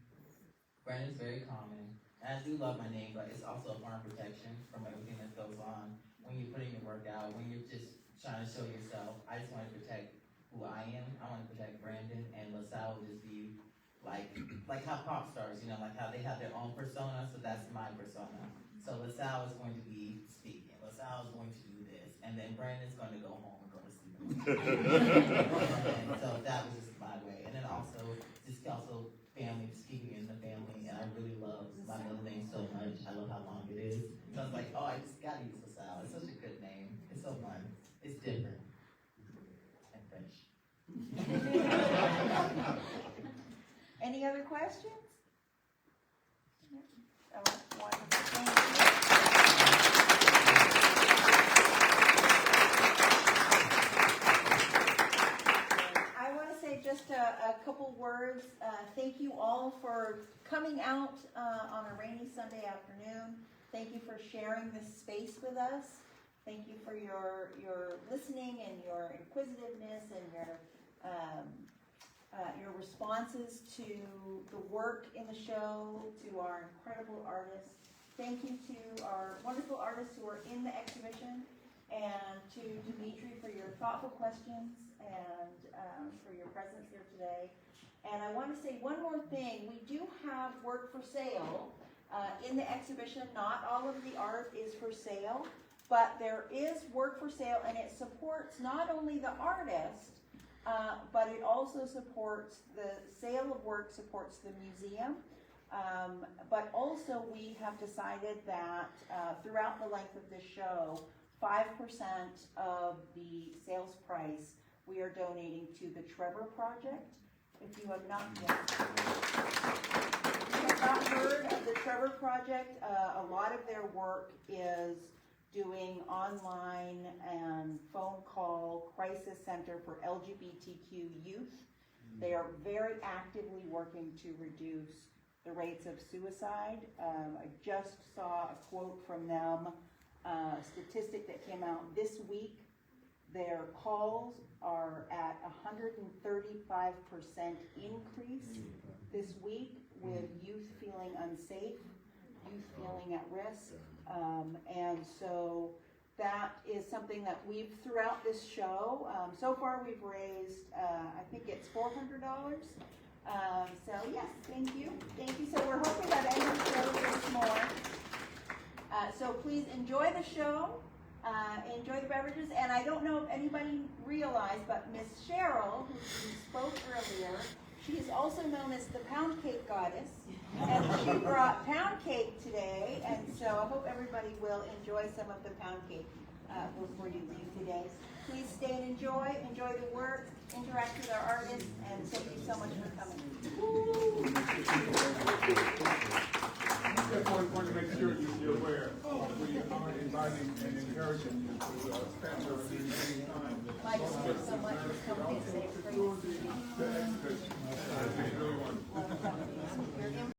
Brandon's very common. And I do love my name, but it's also a form of protection from everything that goes on when you're putting your work out, when you're just trying to show yourself. I just want to protect who I am. I want to protect Brandon, and LaSalle will just be like how pop stars, you know, like how they have their own persona, so that's my persona. So LaSalle is going to be speaking, LaSalle is going to do this, and then Brandon's going to go home and go to sleep. And so that was just my way. And then also family, just keeping in the family, and I really love my middle name so much. I love how long it is. So I was like, oh, I just gotta use LaSalle. It's such a good name. It's so fun. It's different. And French. Any other questions? All right, wonderful. Thank you. I want to say just a couple words. Thank you all for coming out on a rainy Sunday afternoon. Thank you for sharing this space with us. Thank you for your listening and your inquisitiveness and your responses to the work in the show, to our incredible artists. Thank you to our wonderful artists who are in the exhibition, and to Dimitri for your thoughtful questions and for your presence here today. And I want to say one more thing. We do have work for sale in the exhibition. Not all of the art is for sale, but there is work for sale, and it supports not only the artist, but it also supports the sale of work, supports the museum. But also we have decided that throughout the length of this show, 5% of the sales price we are donating to the Trevor Project. If you have not heard of the Trevor Project, a lot of their work is doing online and phone call crisis center for LGBTQ youth. They are very actively working to reduce the rates of suicide. I just saw a quote from them, a statistic that came out this week. Their calls are at 135% increase this week with youth feeling unsafe, youth feeling at risk. And so that is something that we've, throughout this show, so far we've raised, I think it's $400. So yes, thank you. Thank you. So we're hoping that end of the show is more. So please enjoy the show, enjoy the beverages. And I don't know if anybody realized, but Miss Cheryl, who spoke earlier, she is also known as the Pound Cake Goddess. And she brought pound cake today, and so I hope everybody will enjoy some of the pound cake before you leave today. Please stay and enjoy the work, interact with our artists, and thank you so much for coming. Just want to make sure you're aware, we are inviting and encouraging you to spend your remaining time. Mike, thank you so much for coming in today. It's great to see you.